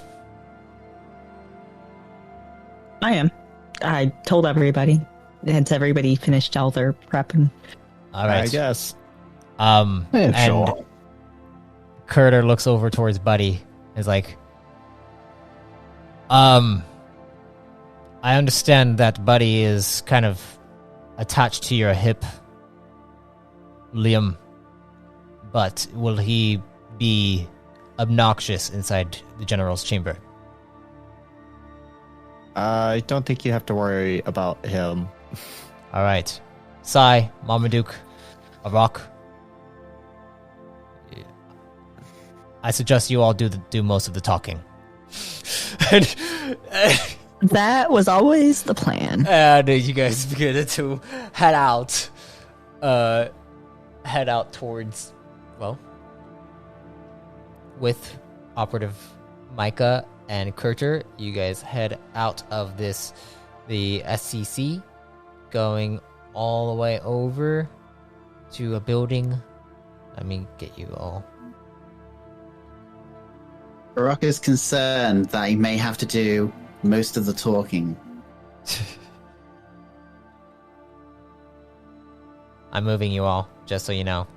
I am. I told everybody. Has everybody finished all their prepping? All right. I guess. And Sure. Kurter looks over towards Buddy and is like, I understand that Buddy is kind of attached to your hip, Liam, but will he be obnoxious inside the General's chamber? I don't think you have to worry about him. All right. Sai, Marmaduke, Arak. I suggest you all do most of the talking. That was always the plan. And you guys begin to head out towards, with Operative Micah and Kurter, you guys head out of the SCC, going all the way over to a building. Let me get you all. Barack is concerned that he may have to do most of the talking. I'm moving you all, just so you know.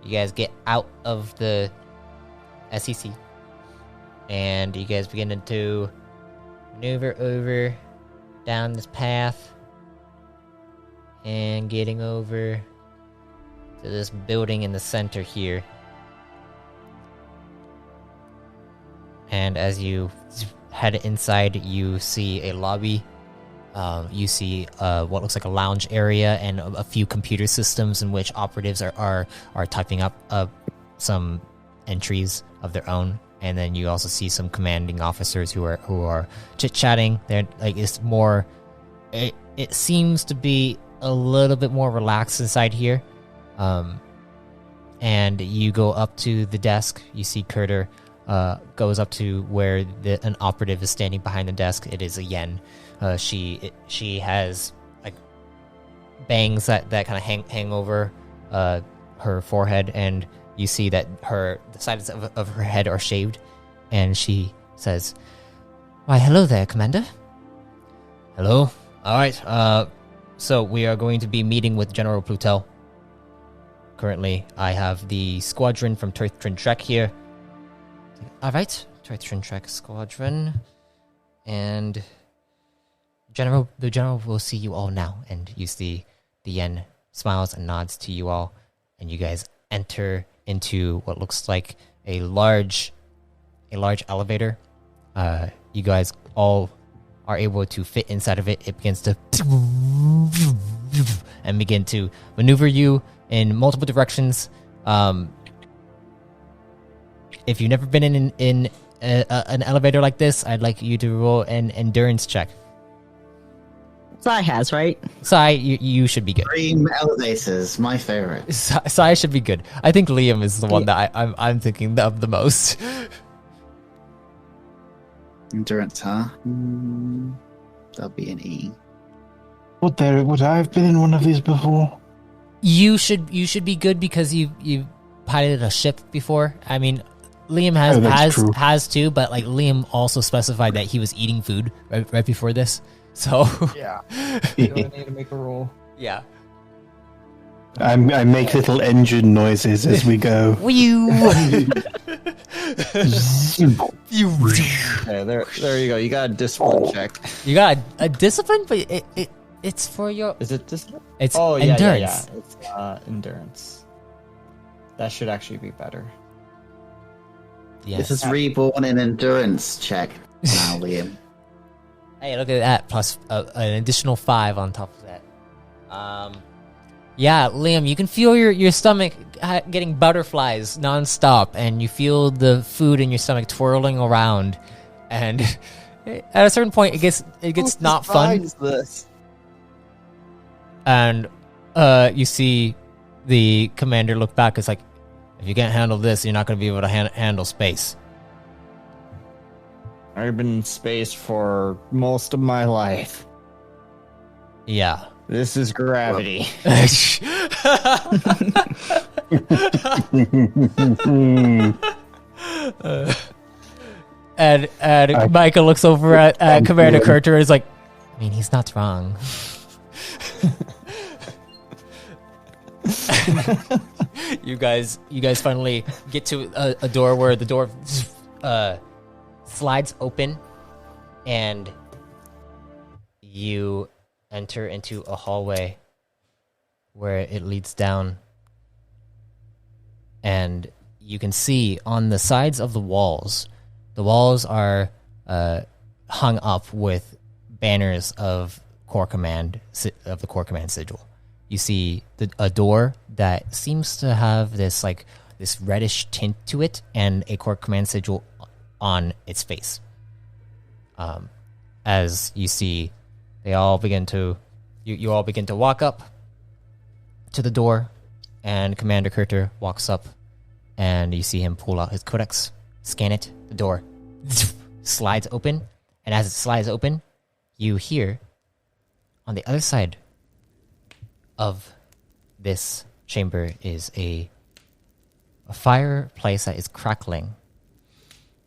You guys get out of the SEC, and you guys begin to maneuver over down this path and getting over to this building in the center here. And as you head inside, you see a lobby. You see what looks like a lounge area and a few computer systems in which operatives are typing up some entries of their own. And then you also see some commanding officers who are chit-chatting. They're like, it's more. It seems to be a little bit more relaxed inside here. And you go up to the desk. You see Kurter goes up to where an operative is standing behind the desk. It is a Yen. She has like bangs that kind of hang over her forehead, and you see that the sides of her head are shaved. And she says, "Why, hello there, Commander." "Hello. All right. So we are going to be meeting with General Plutell. Currently, I have the squadron from Turthren Trek here." "All right, Turthren Trek squadron, and the general will see you all now." And you see the Yen smiles and nods to you all, and you guys enter into what looks like a large elevator. You guys all are able to fit inside of it. It begins to and begin to maneuver you in multiple directions. If you've never been in an elevator like this, I'd like you to roll an endurance check. Sai has, right? Sai, you should be good. Dream elevators, my favorite. Sai should be good. I think Liam is the one that I'm thinking of the most. Endurance, huh? That'll be an E. Would I have been in one of these before? You should be good because you piloted a ship before. I mean, Liam has too, but like Liam also specified that he was eating food right before this. So Yeah. You don't need to make a roll. yeah. I make little engine noises as we go. Okay, there you go. You got a discipline check. You got a discipline, but it's for your. Is it discipline? It's endurance. endurance. Yeah. It's endurance. That should actually be better. Yes. This is reborn in endurance check now, Liam. Hey, look at that! Plus an additional 5 on top of that. Yeah, Liam, you can feel your stomach getting butterflies nonstop, and you feel the food in your stomach twirling around. And at a certain point, it gets not fun. This? And you see the commander look back. It's like, if you can't handle this, you're not going to be able to handle space. I've been in space for most of my life. Yeah. This is gravity. And Micah looks over at Commander Kurter and is like, I mean, he's not wrong. You guys finally get to a door where the door slides open, and you enter into a hallway where it leads down, and you can see on the sides of the walls are hung up with banners of the Core Command sigil. You see a door that seems to have this reddish tint to it, and a Core Command sigil on its face. As you see, you all begin to walk up to the door, and Commander Kurter walks up, and you see him pull out his codex, scan it. The door slides open, and as it slides open, you hear on the other side of this chamber is a fireplace that is crackling,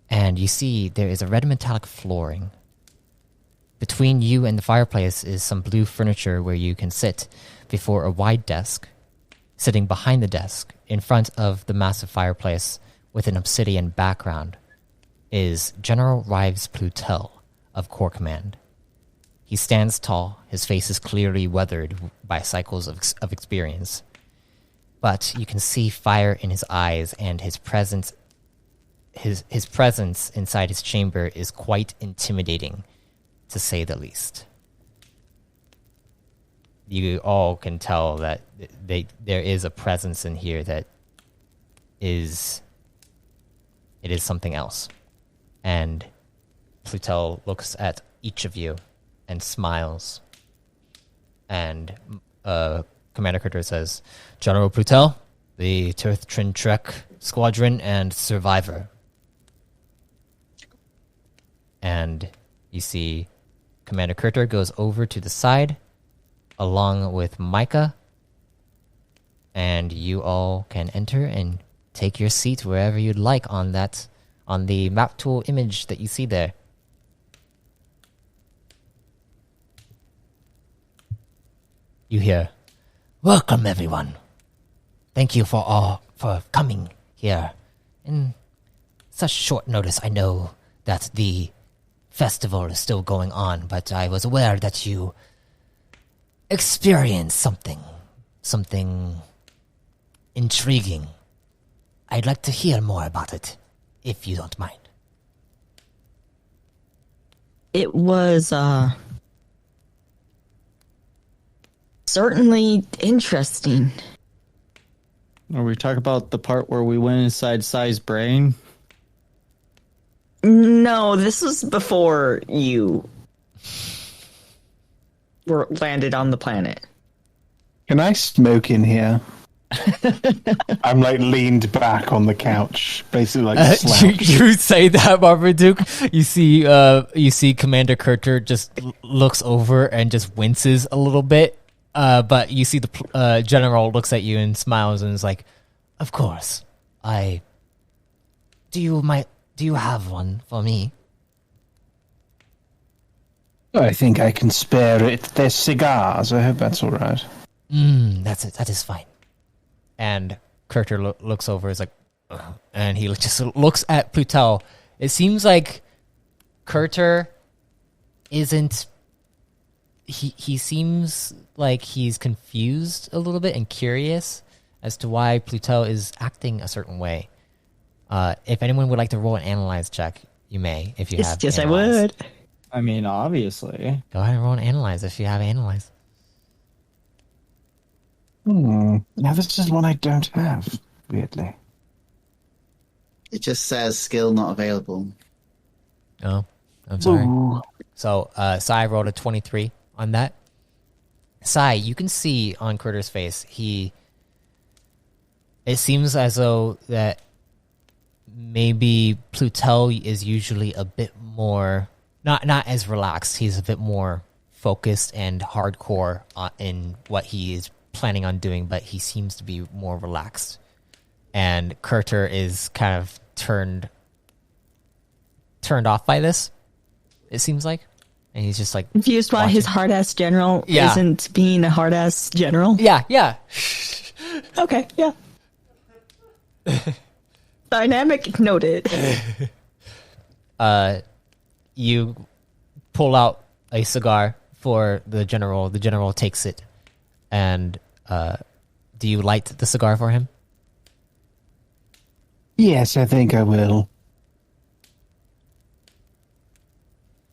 and you see there is a red metallic flooring. Between you and the fireplace is some blue furniture where you can sit before a wide desk. Sitting behind the desk, in front of the massive fireplace with an obsidian background, is General Plutell of Corps Command. He stands tall, his face is clearly weathered by cycles of experience. But you can see fire in his eyes, and his presence inside his chamber is quite intimidating, to say the least. You all can tell that there is a presence in here that is something else. And Plutell looks at each of you and smiles. And Commander Critter says, General Plutell, the Turth Trek Squadron and Survivor. And you see Commander Critter goes over to the side along with Micah, and you all can enter and take your seat wherever you'd like on the map tool image that you see there. You hear, welcome everyone. Thank you for coming here. In such short notice, I know that the festival is still going on, but I was aware that you experienced something intriguing. I'd like to hear more about it, if you don't mind. It was certainly interesting. Are we talking about the part where we went inside Sai's brain? No, this was before you were landed on the planet. Can I smoke in here? I'm like leaned back on the couch, basically like slouched. You say that, Marmaduke. You see Commander Carter just looks over and just winces a little bit. But you see the general looks at you and smiles and is like, "Of course, Do you have one for me?" I think I can spare it. There's cigars. I hope that's all right. That's it. That is fine. And Carter looks over, is like, ugh, and he just looks at Plutell. It seems like Carter isn't. He seems like he's confused a little bit and curious as to why Plutell is acting a certain way. If anyone would like to roll an analyze check, you may. If you have, Yes, analyze. I would. I mean, obviously. Go ahead and roll an analyze if you have analyze. Now this is one I don't have, weirdly. It just says skill not available. Oh, I'm sorry. Ooh. So, Sai rolled a 23 on that. Sai, you can see on Carter's face, it seems as though that maybe Plutell is usually a bit more, not as relaxed. He's a bit more focused and hardcore in what he is planning on doing, but he seems to be more relaxed. And Carter is kind of turned off by this, it seems like. And he's just like Confused why his hard-ass general isn't being a hard-ass general? Yeah. Okay, yeah. Dynamic noted. You pull out a cigar for the general. The general takes it. And do you light the cigar for him? Yes, I think I will.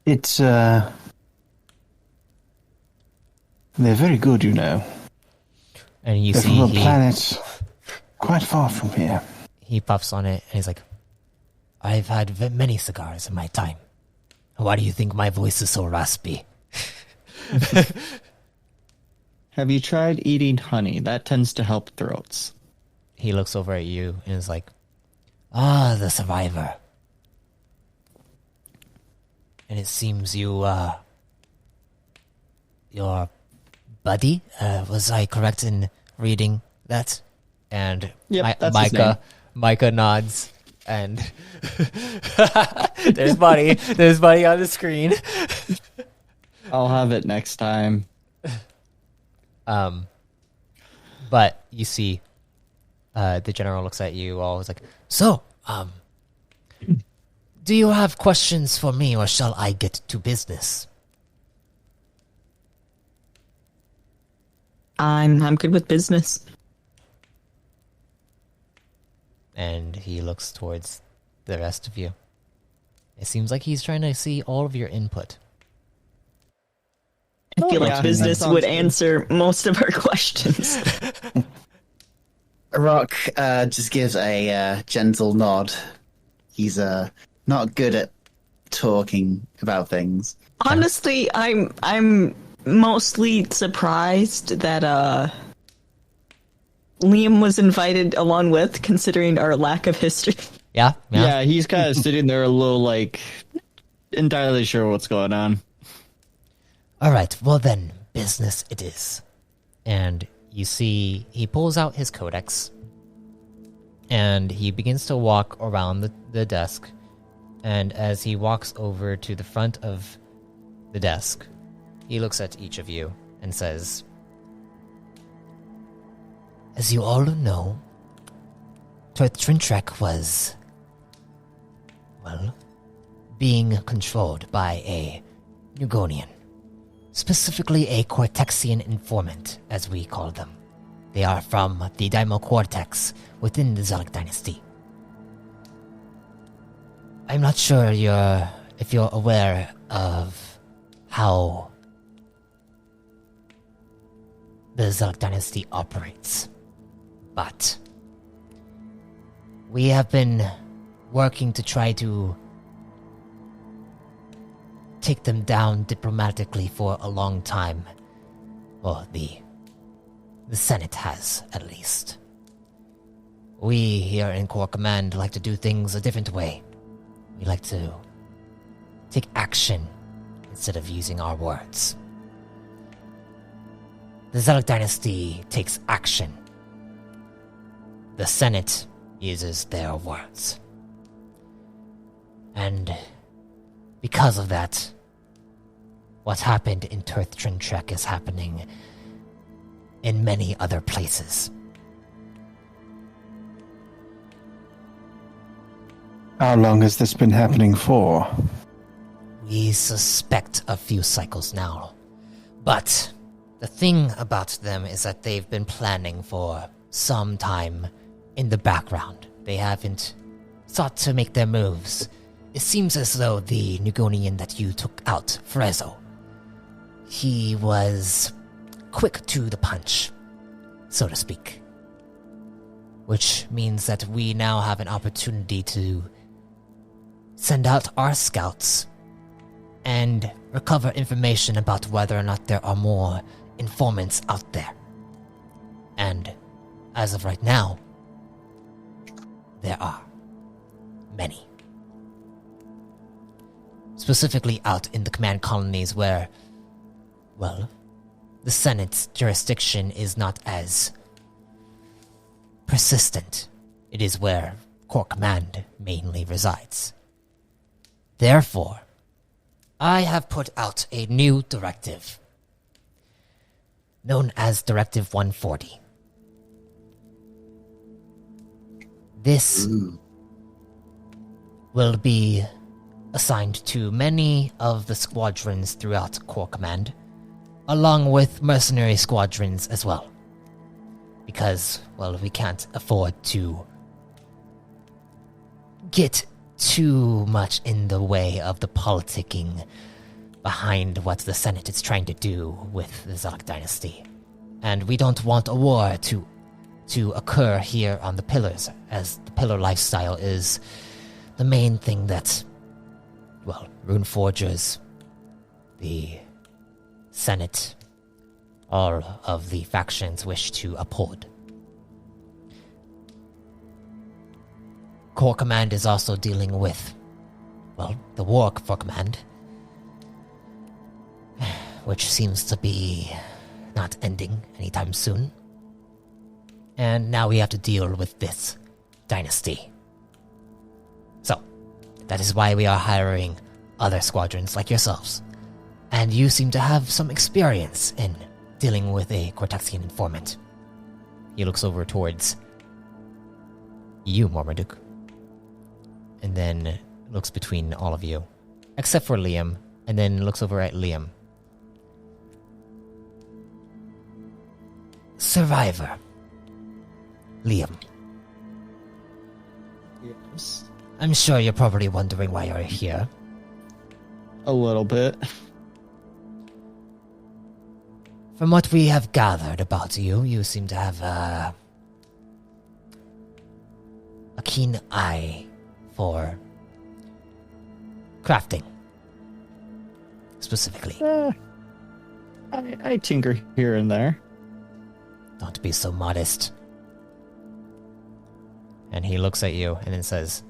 It's, they're very good, you know. And you They're see from a planet quite far from here. he puffs on it and he's like, I've had many cigars in my time. Why do you think my voice is so raspy? Have you tried eating honey? That tends to help throats. He looks over at you and is like, the survivor. And it seems your buddy, was I correct in reading that? And Yep, that's his name. Micah nods, and there's Buddy on the screen. I'll have it next time. But you see, the general looks at you all. Is like, so, do you have questions for me, or shall I get to business? I'm good with business. And he looks towards the rest of you. It seems like he's trying to see all of your input. I feel yeah, like business that sounds would good. answer most of our questions. Rock just gives a gentle nod. He's not good at talking about things. Honestly, I'm mostly surprised that Liam was invited along with, considering our lack of history. Yeah? Yeah, he's kind of sitting there a little like entirely sure what's going on. All right, well then, business it is. And you see, he pulls out his codex, and he begins to walk around the desk. And as he walks over to the front of the desk, he looks at each of you and says, as you all know, Trintrek was, well, being controlled by a Nugonian. Specifically a Cortexian informant, as we call them. They are from the Daimo Cortex within the Zalak dynasty. I'm not sure if you're aware of how the Zalak dynasty operates, but we have been working to try to take them down diplomatically for a long time. Well, the Senate has, at least. We here in Corps Command like to do things a different way. We like to take action instead of using our words. The Zalak dynasty takes action. The Senate uses their words. And because of that, what happened in Trintrek is happening in many other places. How long has this been happening for? We suspect a few cycles now. But the thing about them is that they've been planning for some time in the background. They haven't sought to make their moves. It seems as though the Nugonian that you took out, Frezzo, he was quick to the punch, so to speak. Which means that we now have an opportunity to send out our scouts and recover information about whether or not there are more informants out there. And as of right now, there are many. Specifically out in the command colonies where, well, the Senate's jurisdiction is not as persistent. It is where Corps Command mainly resides. Therefore, I have put out a new directive, known as Directive 140. This will be assigned to many of the squadrons throughout Corps Command, along with mercenary squadrons as well. Because, well, we can't afford to get too much in the way of the politicking behind what the Senate is trying to do with the Zalak dynasty. And we don't want a war to occur here on the Pillars, as the Pillar lifestyle is the main thing that, well, Runeforgers, the Senate, all of the factions wish to uphold. Corps Command is also dealing with, well, the War for Command, which seems to be not ending anytime soon. And now we have to deal with this dynasty. So, that is why we are hiring other squadrons like yourselves And you seem to have some experience in dealing with a Cortexian informant. He looks over towards you, Marmaduke. And then looks between all of you. Except for Liam. And then looks over at Liam. Survivor. Liam. Yes. I'm sure you're probably wondering why you're here. A little bit. From what we have gathered about you, you seem to have a keen eye for crafting, specifically. I tinker here and there. Don't be so modest. And he looks at you and then says,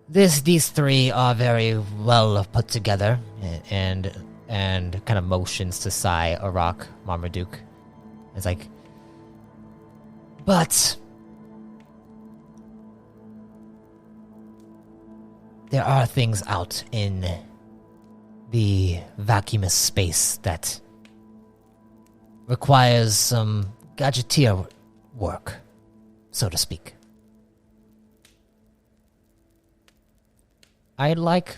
These three are very well put together, and kind of motions to Sai, Arak, Marmaduke. It's like, but there are things out in the vacuumous space that requires some gadgeteer work, so to speak. I'd like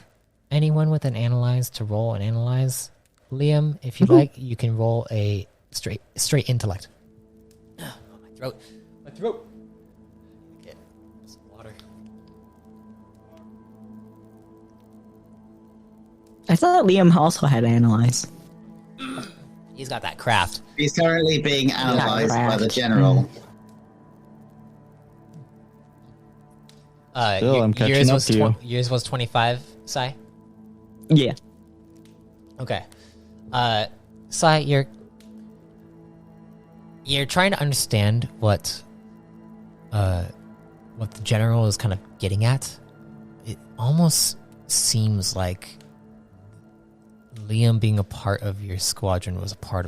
anyone with an analyze to roll an analyze. Liam, if you like, you can roll a straight intellect. Oh, my throat. Get some water. I thought Liam also had analyze. He's got that craft. He's currently being analyzed by the craft. general. Still, I'm catching up to you. Yours was 25, Sai? Yeah. Okay. Sai, you're trying to understand what the general is kind of getting at. It almost seems like Liam being a part of your squadron was a part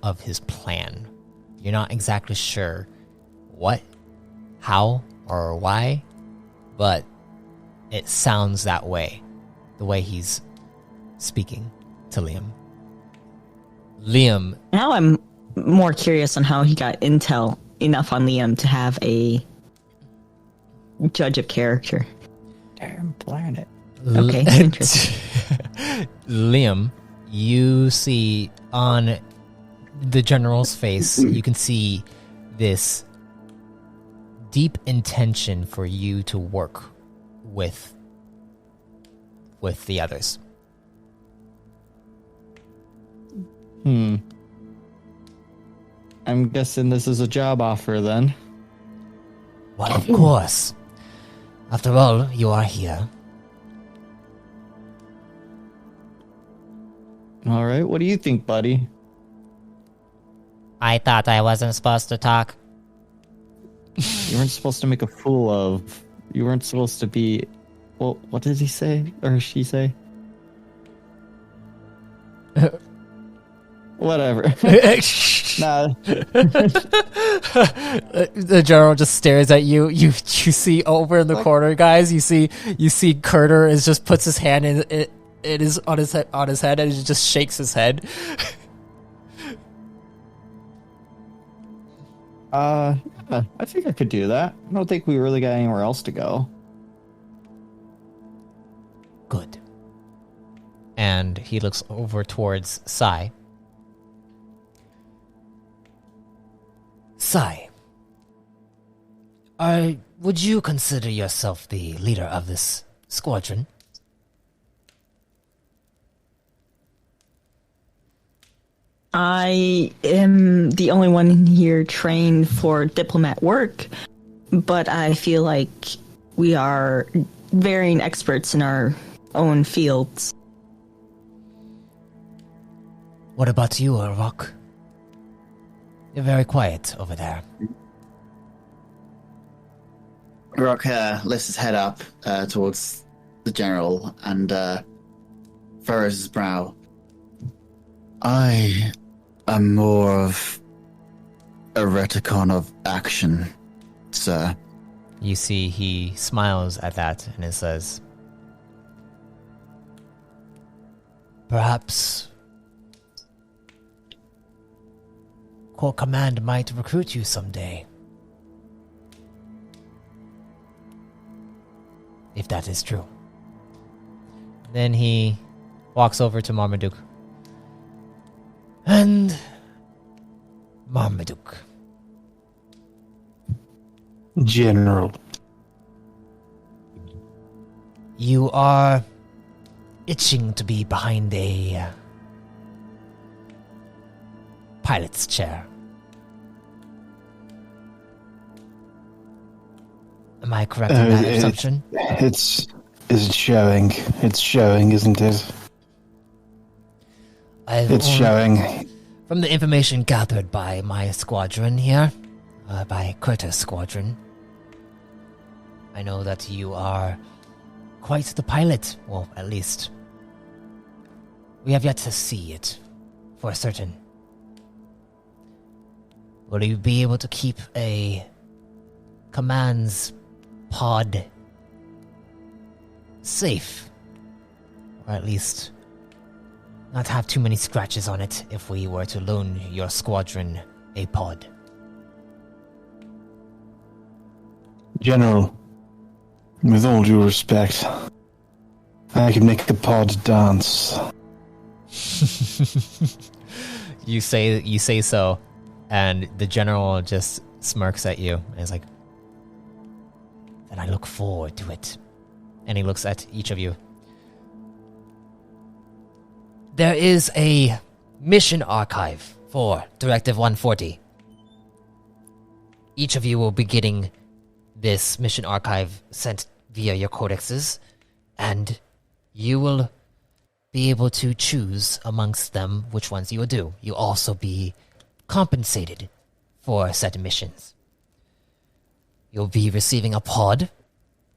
of his plan. You're not exactly sure what, how, or why, but it sounds that way, the way he's speaking to Liam. Liam. Now I'm more curious on how he got intel enough on Liam to have a judge of character. Damn planet. Okay, interesting. Liam, you see on the general's face, you can see this deep intention for you to work with the others. I'm guessing this is a job offer then. Well, of course. After all, you are here. All right, what do you think, buddy? I thought I wasn't supposed to talk. You weren't supposed to make a fool of. You weren't supposed to be. Well, what did he say? Or she say? Whatever. Nah. The general just stares at you. You see over in the corner, guys. You see Curter is just puts his hand in it. It is on his head, and he just shakes his head. I think I could do that. I don't think we really got anywhere else to go. Good. And he looks over towards Sai. Sai, would you consider yourself the leader of this squadron? I am the only one here trained for diplomat work, but I feel like we are varying experts in our own fields. What about you, Rock? You're very quiet over there. Rock lifts his head up towards the general and furrows his brow. I am more of a reticon of action, sir. You see he smiles at that and it says, perhaps Corps Command might recruit you someday. If that is true. Then he walks over to Marmaduke. And Marmaduke. General. You are itching to be behind a pilot's chair. Am I correct in that assumption? It's showing. It's showing, isn't it? It's showing. From the information gathered by my squadron here, by Curtis' squadron, I know that you are quite the pilot. Well, at least we have yet to see it for certain. Will you be able to keep a command's pod safe? Or at least not have too many scratches on it if we were to loan your squadron a pod. General, with all due respect, I can make the pod dance. You say so, and the general just smirks at you and is like, "Then I look forward to it." And he looks at each of you. There is a mission archive for Directive 140. Each of you will be getting this mission archive sent via your codexes, and you will be able to choose amongst them which ones you will do. You'll also be compensated for said missions. You'll be receiving a pod,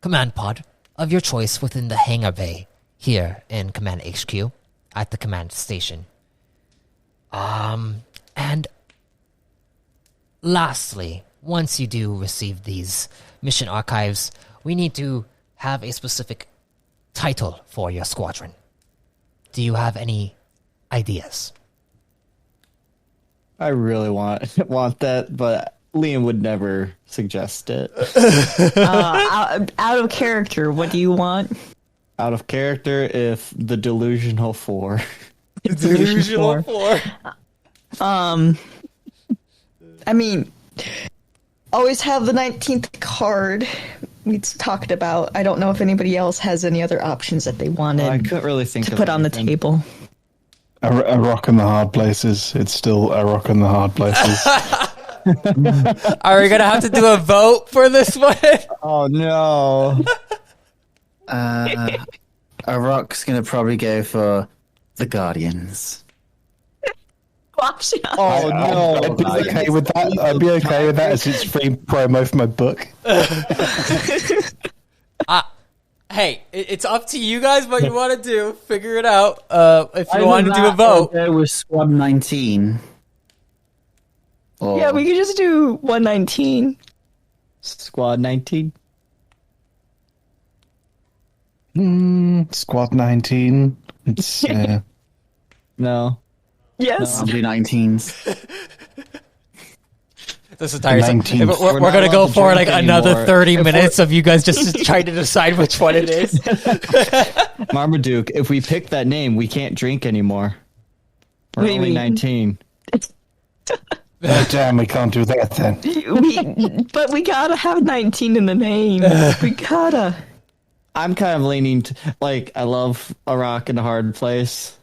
command pod, of your choice within the hangar bay here in Command HQ at the command station. And lastly, once you do receive these mission archives, we need to have a specific title for your squadron. Do you have any ideas? I really want that, but Liam would never suggest it. Out of character, what do you want? Out of character, if the Delusional Four. Delusional 4. I mean, always have the 19th card we talked about. I don't know if anybody else has any other options that they wanted I couldn't really think to of put on the anything. table. A rock in the hard places. It's still a rock in the hard places. Are we gonna have to do a vote for this one? Oh no! A rock's gonna probably go for the Guardians. Gosh, Oh no! I'd be okay with that. I'd be okay with that as it's free promo for my book. Hey, it's up to you guys what you want to do. Figure it out. If you want to do a vote. Go with Squad 19. Or yeah, we could just do 119. Squad 19. Squad 19. It's No. Yes. I'll do 19s. This entire 19th. we're We're gonna not go allowed to for drink like another anymore. 30 minutes of you guys just trying to decide which one it is. Marmaduke, if we pick that name, we can't drink anymore. We're What do you only mean? 19. oh, damn, we can't do that then. But we gotta have 19 in the name. We gotta. I'm kind of leaning like I love a rock in a hard place.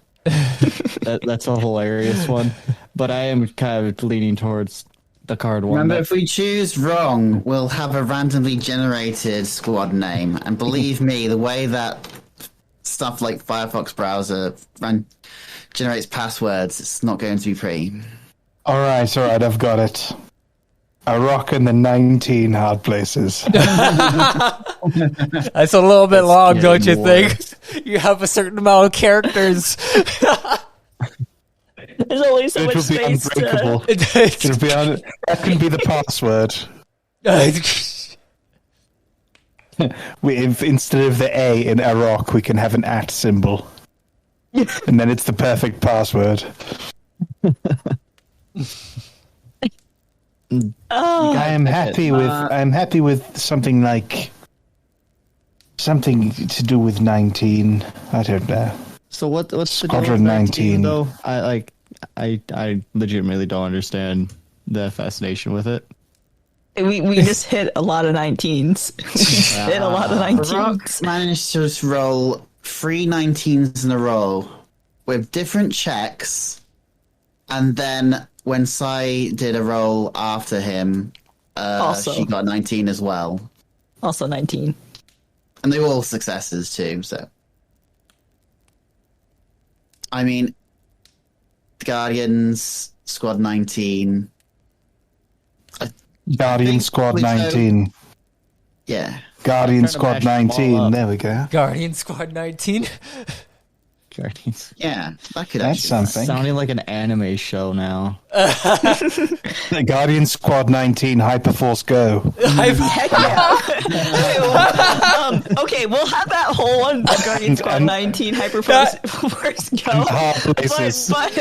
That's a hilarious one, but I am kind of leaning towards the card one. Remember, if we choose wrong, we'll have a randomly generated squad name. And believe me, the way that stuff like Firefox browser generates passwords, it's not going to be pretty. All right, I've got it. A rock in the 19 hard places. That's a little bit long, don't you think? You have a certain amount of characters. There's only so It much will be space to. unbreakable. It'll be that can be the password. If instead of the A in a rock, we can have an @symbol. And then it's the perfect password. I'm happy with something like something to do with 19. I don't know. So what's the Squadron deal with 19 though? I legitimately don't understand the fascination with it. We just hit a lot of 19s. We just hit a lot of 19s. Managed to just roll 3 19s in a row with different checks, and then when Sai did a roll after him, she got 19 as well. Also 19. And they were all successes too, so. I mean, Guardians, Squad 19. Guardian Squad 19. Yeah. Guardian Squad 19. There we go. Guardian Squad 19. Guardians. Yeah, that could That's actually something. Sounding like an anime show now. The Guardian Squad 19 Hyperforce Go. Heck yeah. Okay, we'll have that whole one. Guardian Squad 19 Hyperforce Go. Hard places. But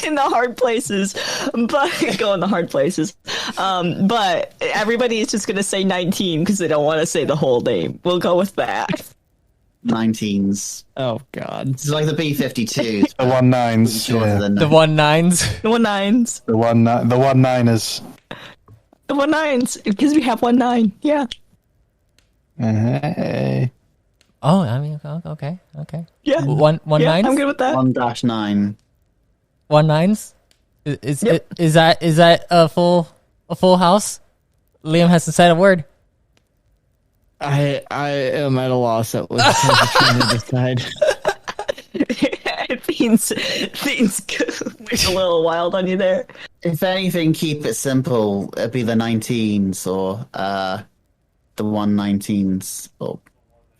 in the hard places. But go in the hard places. But everybody is just going to say 19 because they don't want to say the whole name. We'll go with that. 19s. Oh God. It's like the B-52s. The 19s. Yeah. The 19s. The 19s. The 19ers. The 19s. Because we have 19. Yeah. Hey. Oh, I mean, okay. Yeah. One Yeah, nines. I'm good with that. 1-9. 19s. Is Yep. is that a full house? Liam hasn't said a word. I am at a loss at what to decide. Things went a little wild on you there. If anything, keep it simple. It'd be the 19s or the 119s or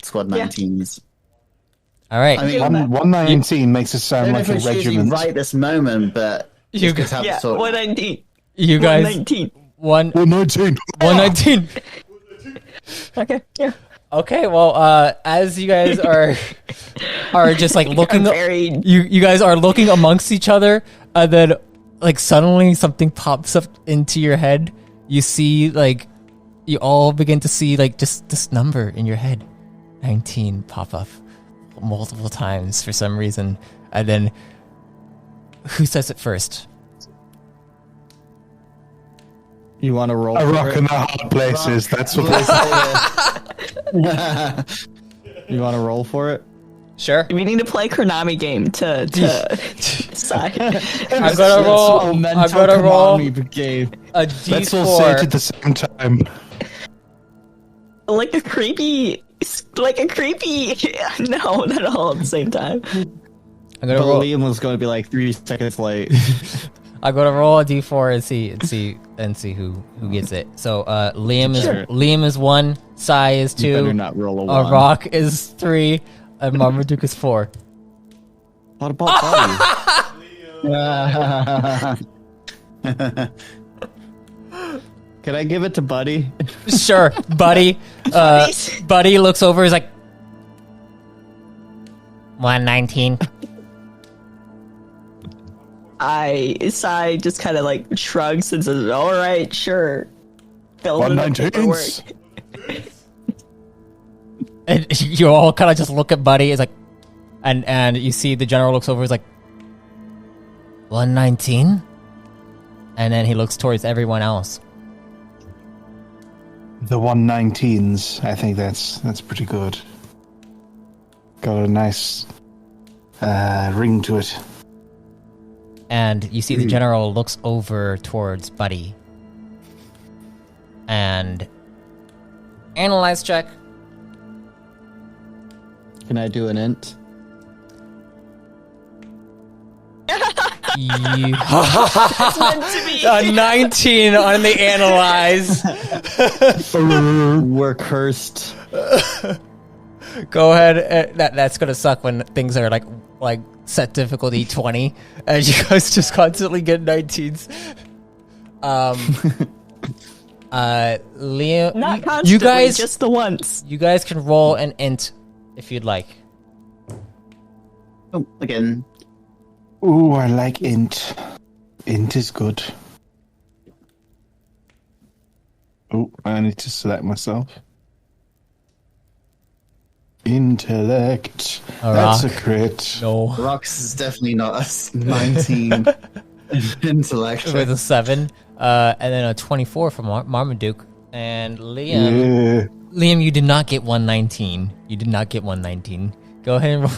Squad 19s. All right. I mean, 119 makes it I sound don't know like if a it's choosing regiment. right this moment, but You just have Yeah, to sort of 119. you guys 119. 119. 119. Okay, yeah. Okay, well, as you guys are just like looking, Very... you guys are looking amongst each other, and then like suddenly something pops up into your head. You see, like, you all begin to see like just this number in your head, 19, pop up multiple times for some reason, and then who says it first? You want to roll? A for rock it? in the hard places. That's what they say. You want to roll for it? Sure. We need to play Konami game to decide. I'm gonna roll. I'm gonna roll Game. a Let's all say it at d4. the same time. like a creepy. No, not all at the same time. I'm gonna But roll. Liam was going to be like 3 seconds late. I'm gonna roll a d4 and see who gets it. So Liam is 1, Sai is 2, You better not roll a 1. Rock is 3, and Marmaduke is 4. What about Buddy? Can I give it to Buddy? Sure, Buddy. Buddy looks over. Is like 119. Sai just kind of like shrugs and says, "All right, sure." Fill in the 119s. paperwork. And you all kind of just look at Buddy. It's like, and you see the general looks over. Is like 119, and then he looks towards everyone else. The 119s. I think that's pretty good. Got a nice ring to it. And you see the general looks over towards Buddy. And analyze check. Can I do an int? A 19 on the analyze. We're cursed. Go ahead. That's gonna suck when things are like set difficulty 20, and you guys just constantly get 19s. Liam, Not constantly, you guys, just the once. you guys can roll an int if you'd like. Oh, again. Ooh, I like int. Int is good. Oh, I need to select myself. Intellect. That's a crit. No. Rox is definitely not a 19 intellect. With a 7. And then a 24 from Marmaduke. And Liam. Yeah. Liam, you did not get 119. You did not get 119. Go ahead and roll.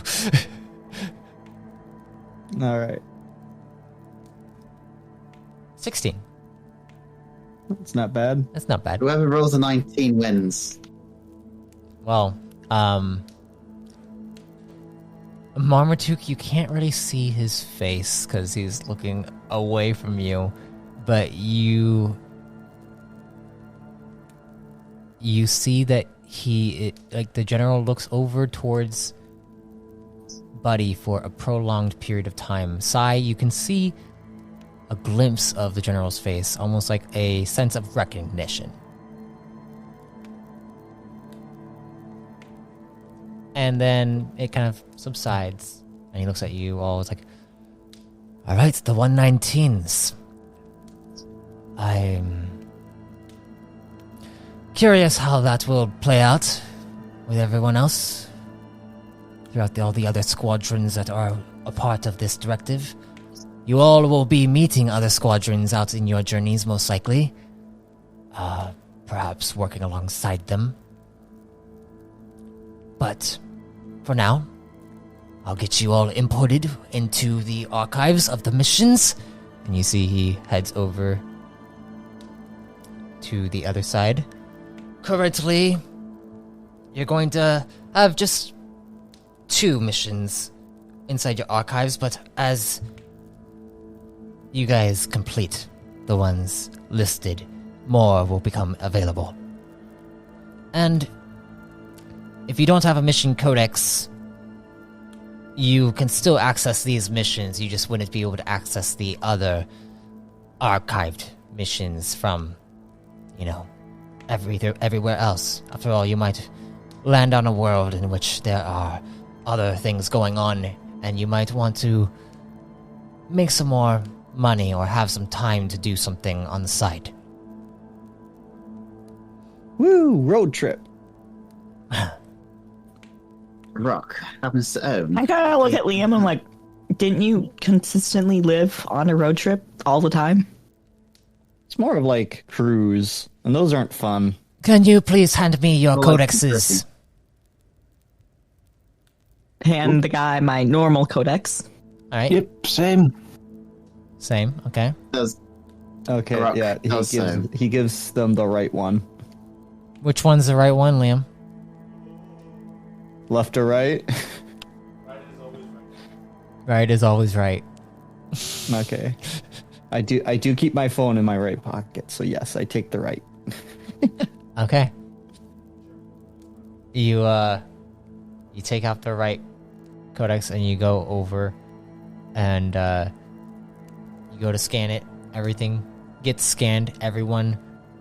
All right. 16. It's not bad. That's not bad. Whoever rolls a 19 wins. Well, Marmaduke, you can't really see his face because he's looking away from you, but you see that the general looks over towards Buddy for a prolonged period of time. Sai, you can see a glimpse of the general's face, almost like a sense of recognition. And then it kind of subsides, and he looks at you all. It's like, all right, the 119s. I'm curious how that will play out with everyone else throughout all the other squadrons that are a part of this directive. You all will be meeting other squadrons out in your journeys, most likely. Perhaps working alongside them. But for now, I'll get you all imported into the archives of the missions. And you see he heads over to the other side. Currently, you're going to have just 2 missions inside your archives, but as you guys complete the ones listed, more will become available. And if you don't have a mission codex, you can still access these missions. You just wouldn't be able to access the other archived missions from, everywhere else. After all, you might land on a world in which there are other things going on, and you might want to make some more money or have some time to do something on the side. Woo! Road trip. Rock happens to own. I gotta look at Liam. I'm like, didn't you consistently live on a road trip all the time? It's more of like cruise, and those aren't fun. Can you please hand me your Well, like, codexes? Hand the guy my normal codex. Alright. Yep, same. Same, okay. Does Okay, Rock yeah, does so. he gives them the right one. Which one's the right one, Liam? Left or right? Right is always right. Okay. I do keep my phone in my right pocket, so yes, I take the right. Okay. You take out the right codex and you go over and you go to scan it. Everything gets scanned. Everyone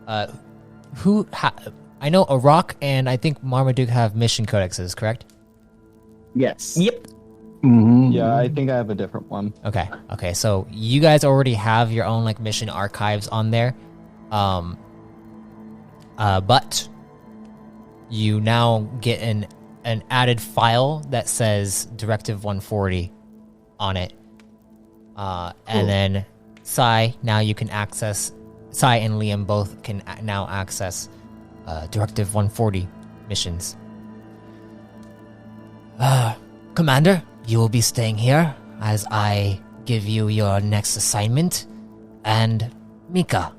I know Arak and I think Marmaduke have mission codexes, correct? yes. Yep. Mm-hmm. Yeah, I think I have a different one. Okay, so you guys already have your own mission archives on there. But you now get an added file that says Directive 140 on it. And then Sai, now you can access, Sai and Liam both can now access Directive 140 missions. Commander, you will be staying here as I give you your next assignment. And Mika.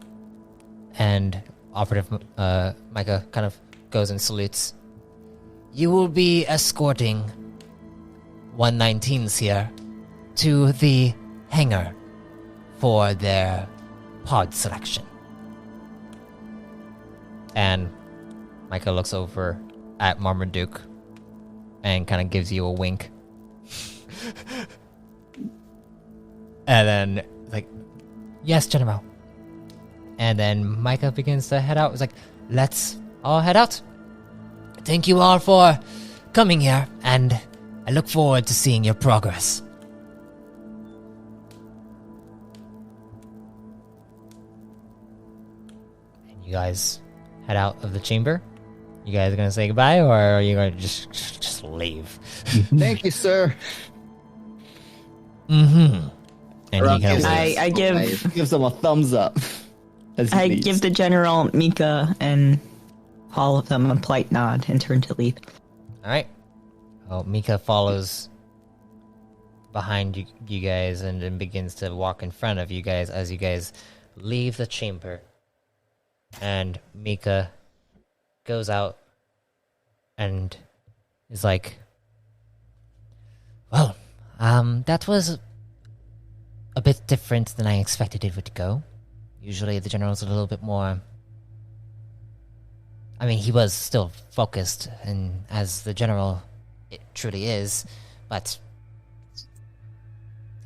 And Operative Micah kind of goes and salutes. You will be escorting 119s here to the hangar for their pod selection. And Micah looks over at Marmaduke and kind of gives you a wink. And then, yes, General. And then Micah begins to head out. It's like, let's all head out. Thank you all for coming here. And I look forward to seeing your progress. And you guys head out of the chamber. You guys are gonna say goodbye, or are you gonna just leave? Thank you, sir. Mm-hmm. And he kind of I give Gives them a thumbs up. as he I leaves. give the general, Mika, and all of them a polite nod and turn to leave. All right. Well, Mika follows behind you guys and then begins to walk in front of you guys as you guys leave the chamber. And Mika goes out and is like, well, that was a bit different than I expected it would go. Usually the general's a little bit more... I mean, he was still focused, and as the general it truly is, but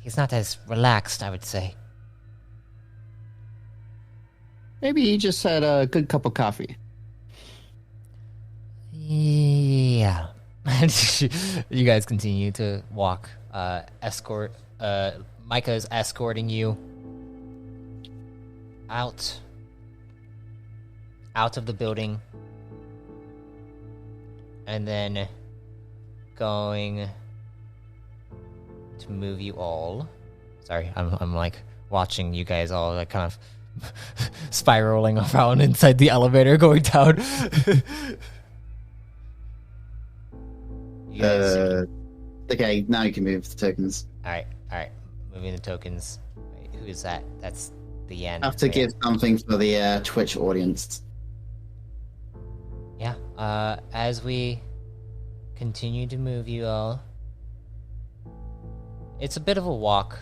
he's not as relaxed, I would say. Maybe he just had a good cup of coffee. Yeah. You guys continue to walk. Micah is escorting you out of the building, and then going to move you all. Sorry, I'm like watching you guys all like kind of spiraling around inside the elevator going down. You guys, Okay, now you can move the tokens. all right. Moving the tokens. Wait, who is that? That's the end. I have to give something for the Twitch audience. Yeah. As we continue to move you all, it's a bit of a walk.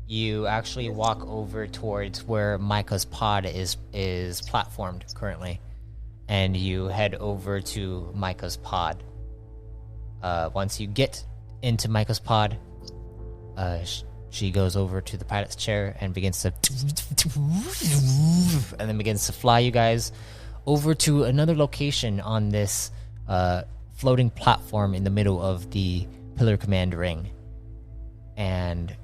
You actually walk over towards where Micah's pod is platformed currently, and you head over to Micah's pod. Once you get into Micah's pod, she goes over to the pilot's chair and begins to, and then begins to fly you guys over to another location on this floating platform in the middle of the Pillar Command ring. And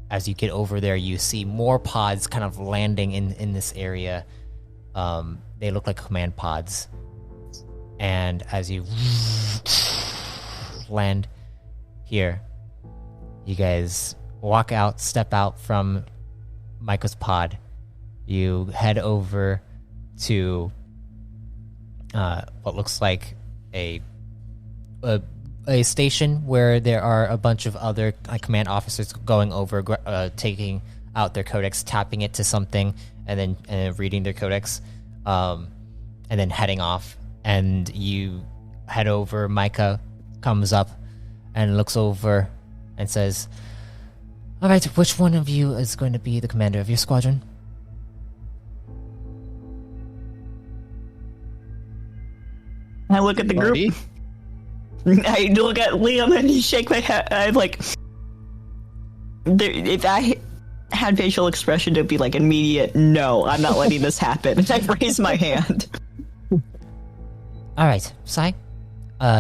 as you get over there, you see more pods kind of landing in this area. They look like command pods. And as you land here, you guys step out from Micah's pod. You head over to what looks like a station where there are a bunch of other command officers going over, taking out their codex, tapping it to something, and then reading their codex, and then heading off. And you head over. Micah comes up and looks over and says, all right, which one of you is going to be the commander of your squadron? I look at the group. Buddy? I look at Liam and shake my head. I'm like, if I had facial expression, it'd be like immediate, no, I'm not letting this happen. I raise my hand. All right, Sai,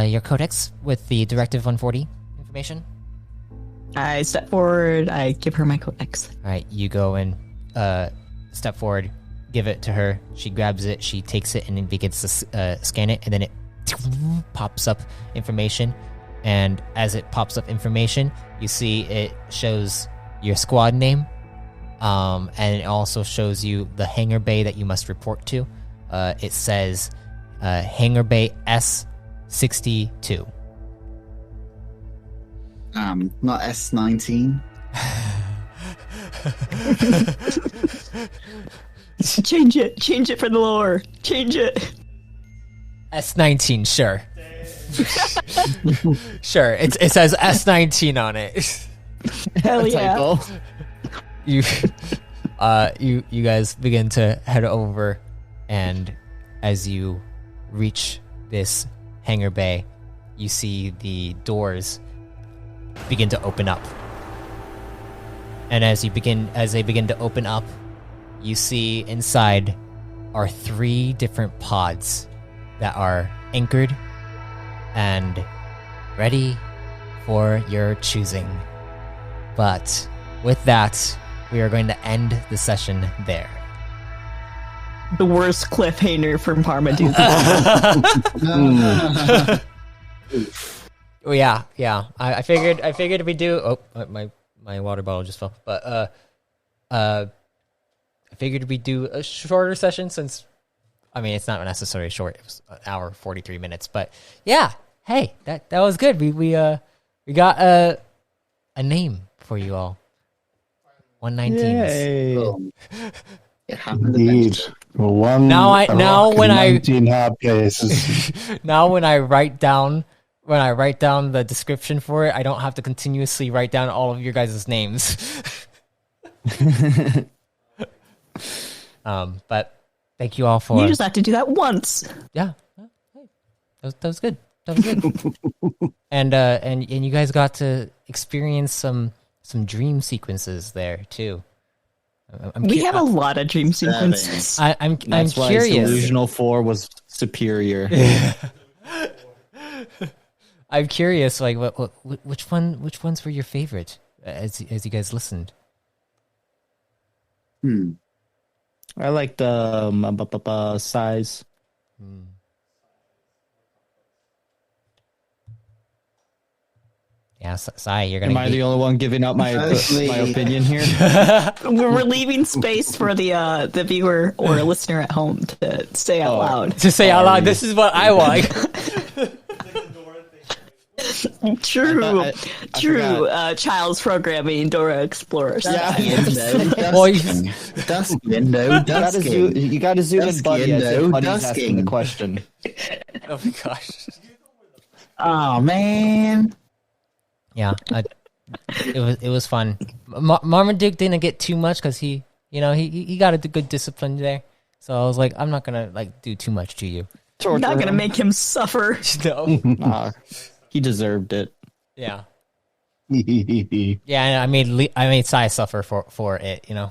your codex with the Directive 140 information. I step forward, I give her my codex. All right, you go and step forward, give it to her. She grabs it, she takes it, and then begins to scan it, and then it pops up information. And as it pops up information, you see it shows your squad name, and it also shows you the hangar bay that you must report to. It says hangar bay S62. Not S19. Change it for the lore. Change it. S19, sure. Sure, it says S19 on it. Hell yeah. Typo. You guys begin to head over, and as you reach this hangar bay, you see the doors begin to open up. And as they begin to open up, you see inside are 3 different pods that are anchored and ready for your choosing. But with that, we are going to end the session there. The worst cliffhanger from Parmaduke. Oh, yeah. I figured we do. Oh, my water bottle just fell. But I figured we do a shorter session since, I mean, it's not necessarily short. It was an hour 43 minutes. But yeah, hey, that was good. We got a name for you all. 119s. It happened Indeed. eventually. Now when 19 hard places. now when I write down the description for it, I don't have to continuously write down all of your guys' names. But thank you all for. You just have to do that once. Yeah, that was good. That was good. and you guys got to experience some dream sequences there too. We have a lot of dream sequences. I'm That's why curious. Delusional 4 was superior. I'm curious, like which ones were your favorite as you guys listened? I like the size. Yeah, Sai, you're gonna. Am I the only one giving out my opinion here? We're leaving space for the viewer or listener at home to say out loud. to say out loud? This is what I want. True. I Child's programming, Dora Explorer. Dusking, no dusking. You gotta zoom in, Buddy, as if Buddy's asking the dusking. question. Oh my gosh. Oh man. Yeah, it was fun. Marmaduke didn't get too much because he got a good discipline there. So I was like, I'm not gonna do too much to you. You're not gonna make him suffer. No. He deserved it. Yeah. Yeah, I made Sai suffer for it. Yeah.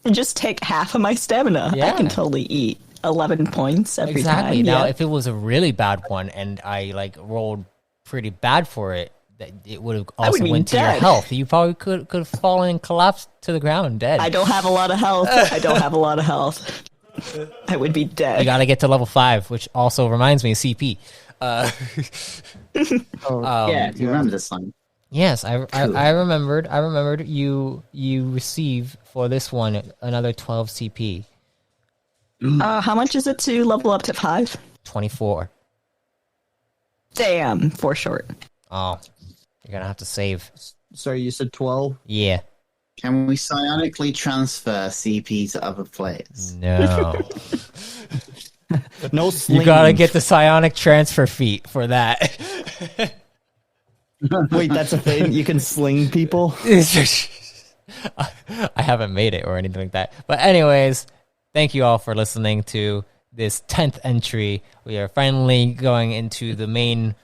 And just take half of my stamina. Yeah. I can totally eat 11 points every Exactly. time. Now, Yeah. if it was a really bad one and I rolled pretty bad for it, that it would have also be went to your dead. health. You probably could have fallen and collapsed to the ground dead. I don't have a lot of health. I would be dead. You got to get to level 5, which also reminds me of CP. Yeah. Do you remember this song? Yes, I remembered you receive for this one another 12 CP. How much is it to level up to 5? 24. Damn, 4 short. Oh, you're gonna have to save. Sorry, you said 12? Yeah. Can we psionically transfer CP to other players? No. No You slinging. gotta get the psionic transfer feat for that. Wait, that's a thing? You can sling people? I haven't made it or anything like that. But anyways, thank you all for listening to this 10th entry. We are finally going into the main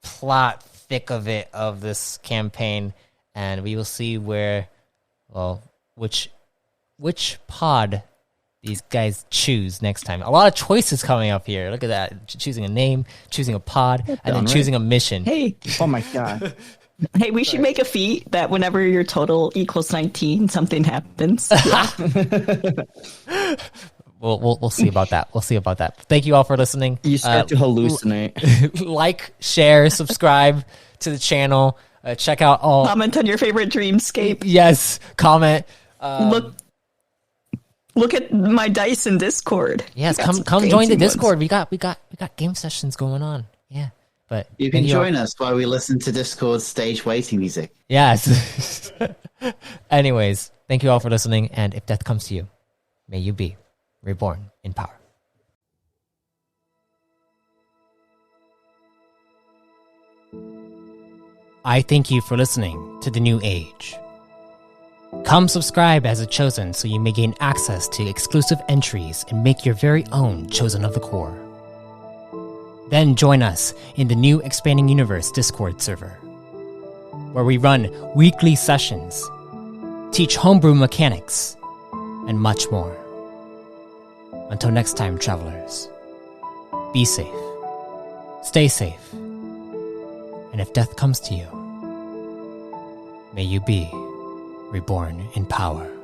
plot thick of it of this campaign, and we will see which pod these guys choose next time. A lot of choices coming up here. Look at that. Choosing a name, choosing a pod, and then choosing a mission. Hey, Oh my god. we should make a feat that whenever your total equals 19, something happens. We'll see about that. We'll see about that. Thank you all for listening. You start to hallucinate. Like, share, subscribe to the channel. Check out all. Comment on your favorite dreamscape. Yes, comment. Look at my dice in Discord. Yes, We got some come join the fancy ones. Discord. We got game sessions going on. Yeah, but You can thank all. join us while we listen to Discord stage waiting music. Yes. Anyways, thank you all for listening, and if death comes to you, may you be reborn in power. I thank you for listening to The New Age. Come subscribe as a Chosen so you may gain access to exclusive entries and make your very own Chosen of the Core. Then join us in the new Expanding Universe Discord server, where we run weekly sessions, teach homebrew mechanics, and much more. Until next time, travelers, be safe. Stay safe. And if death comes to you, may you be reborn in power.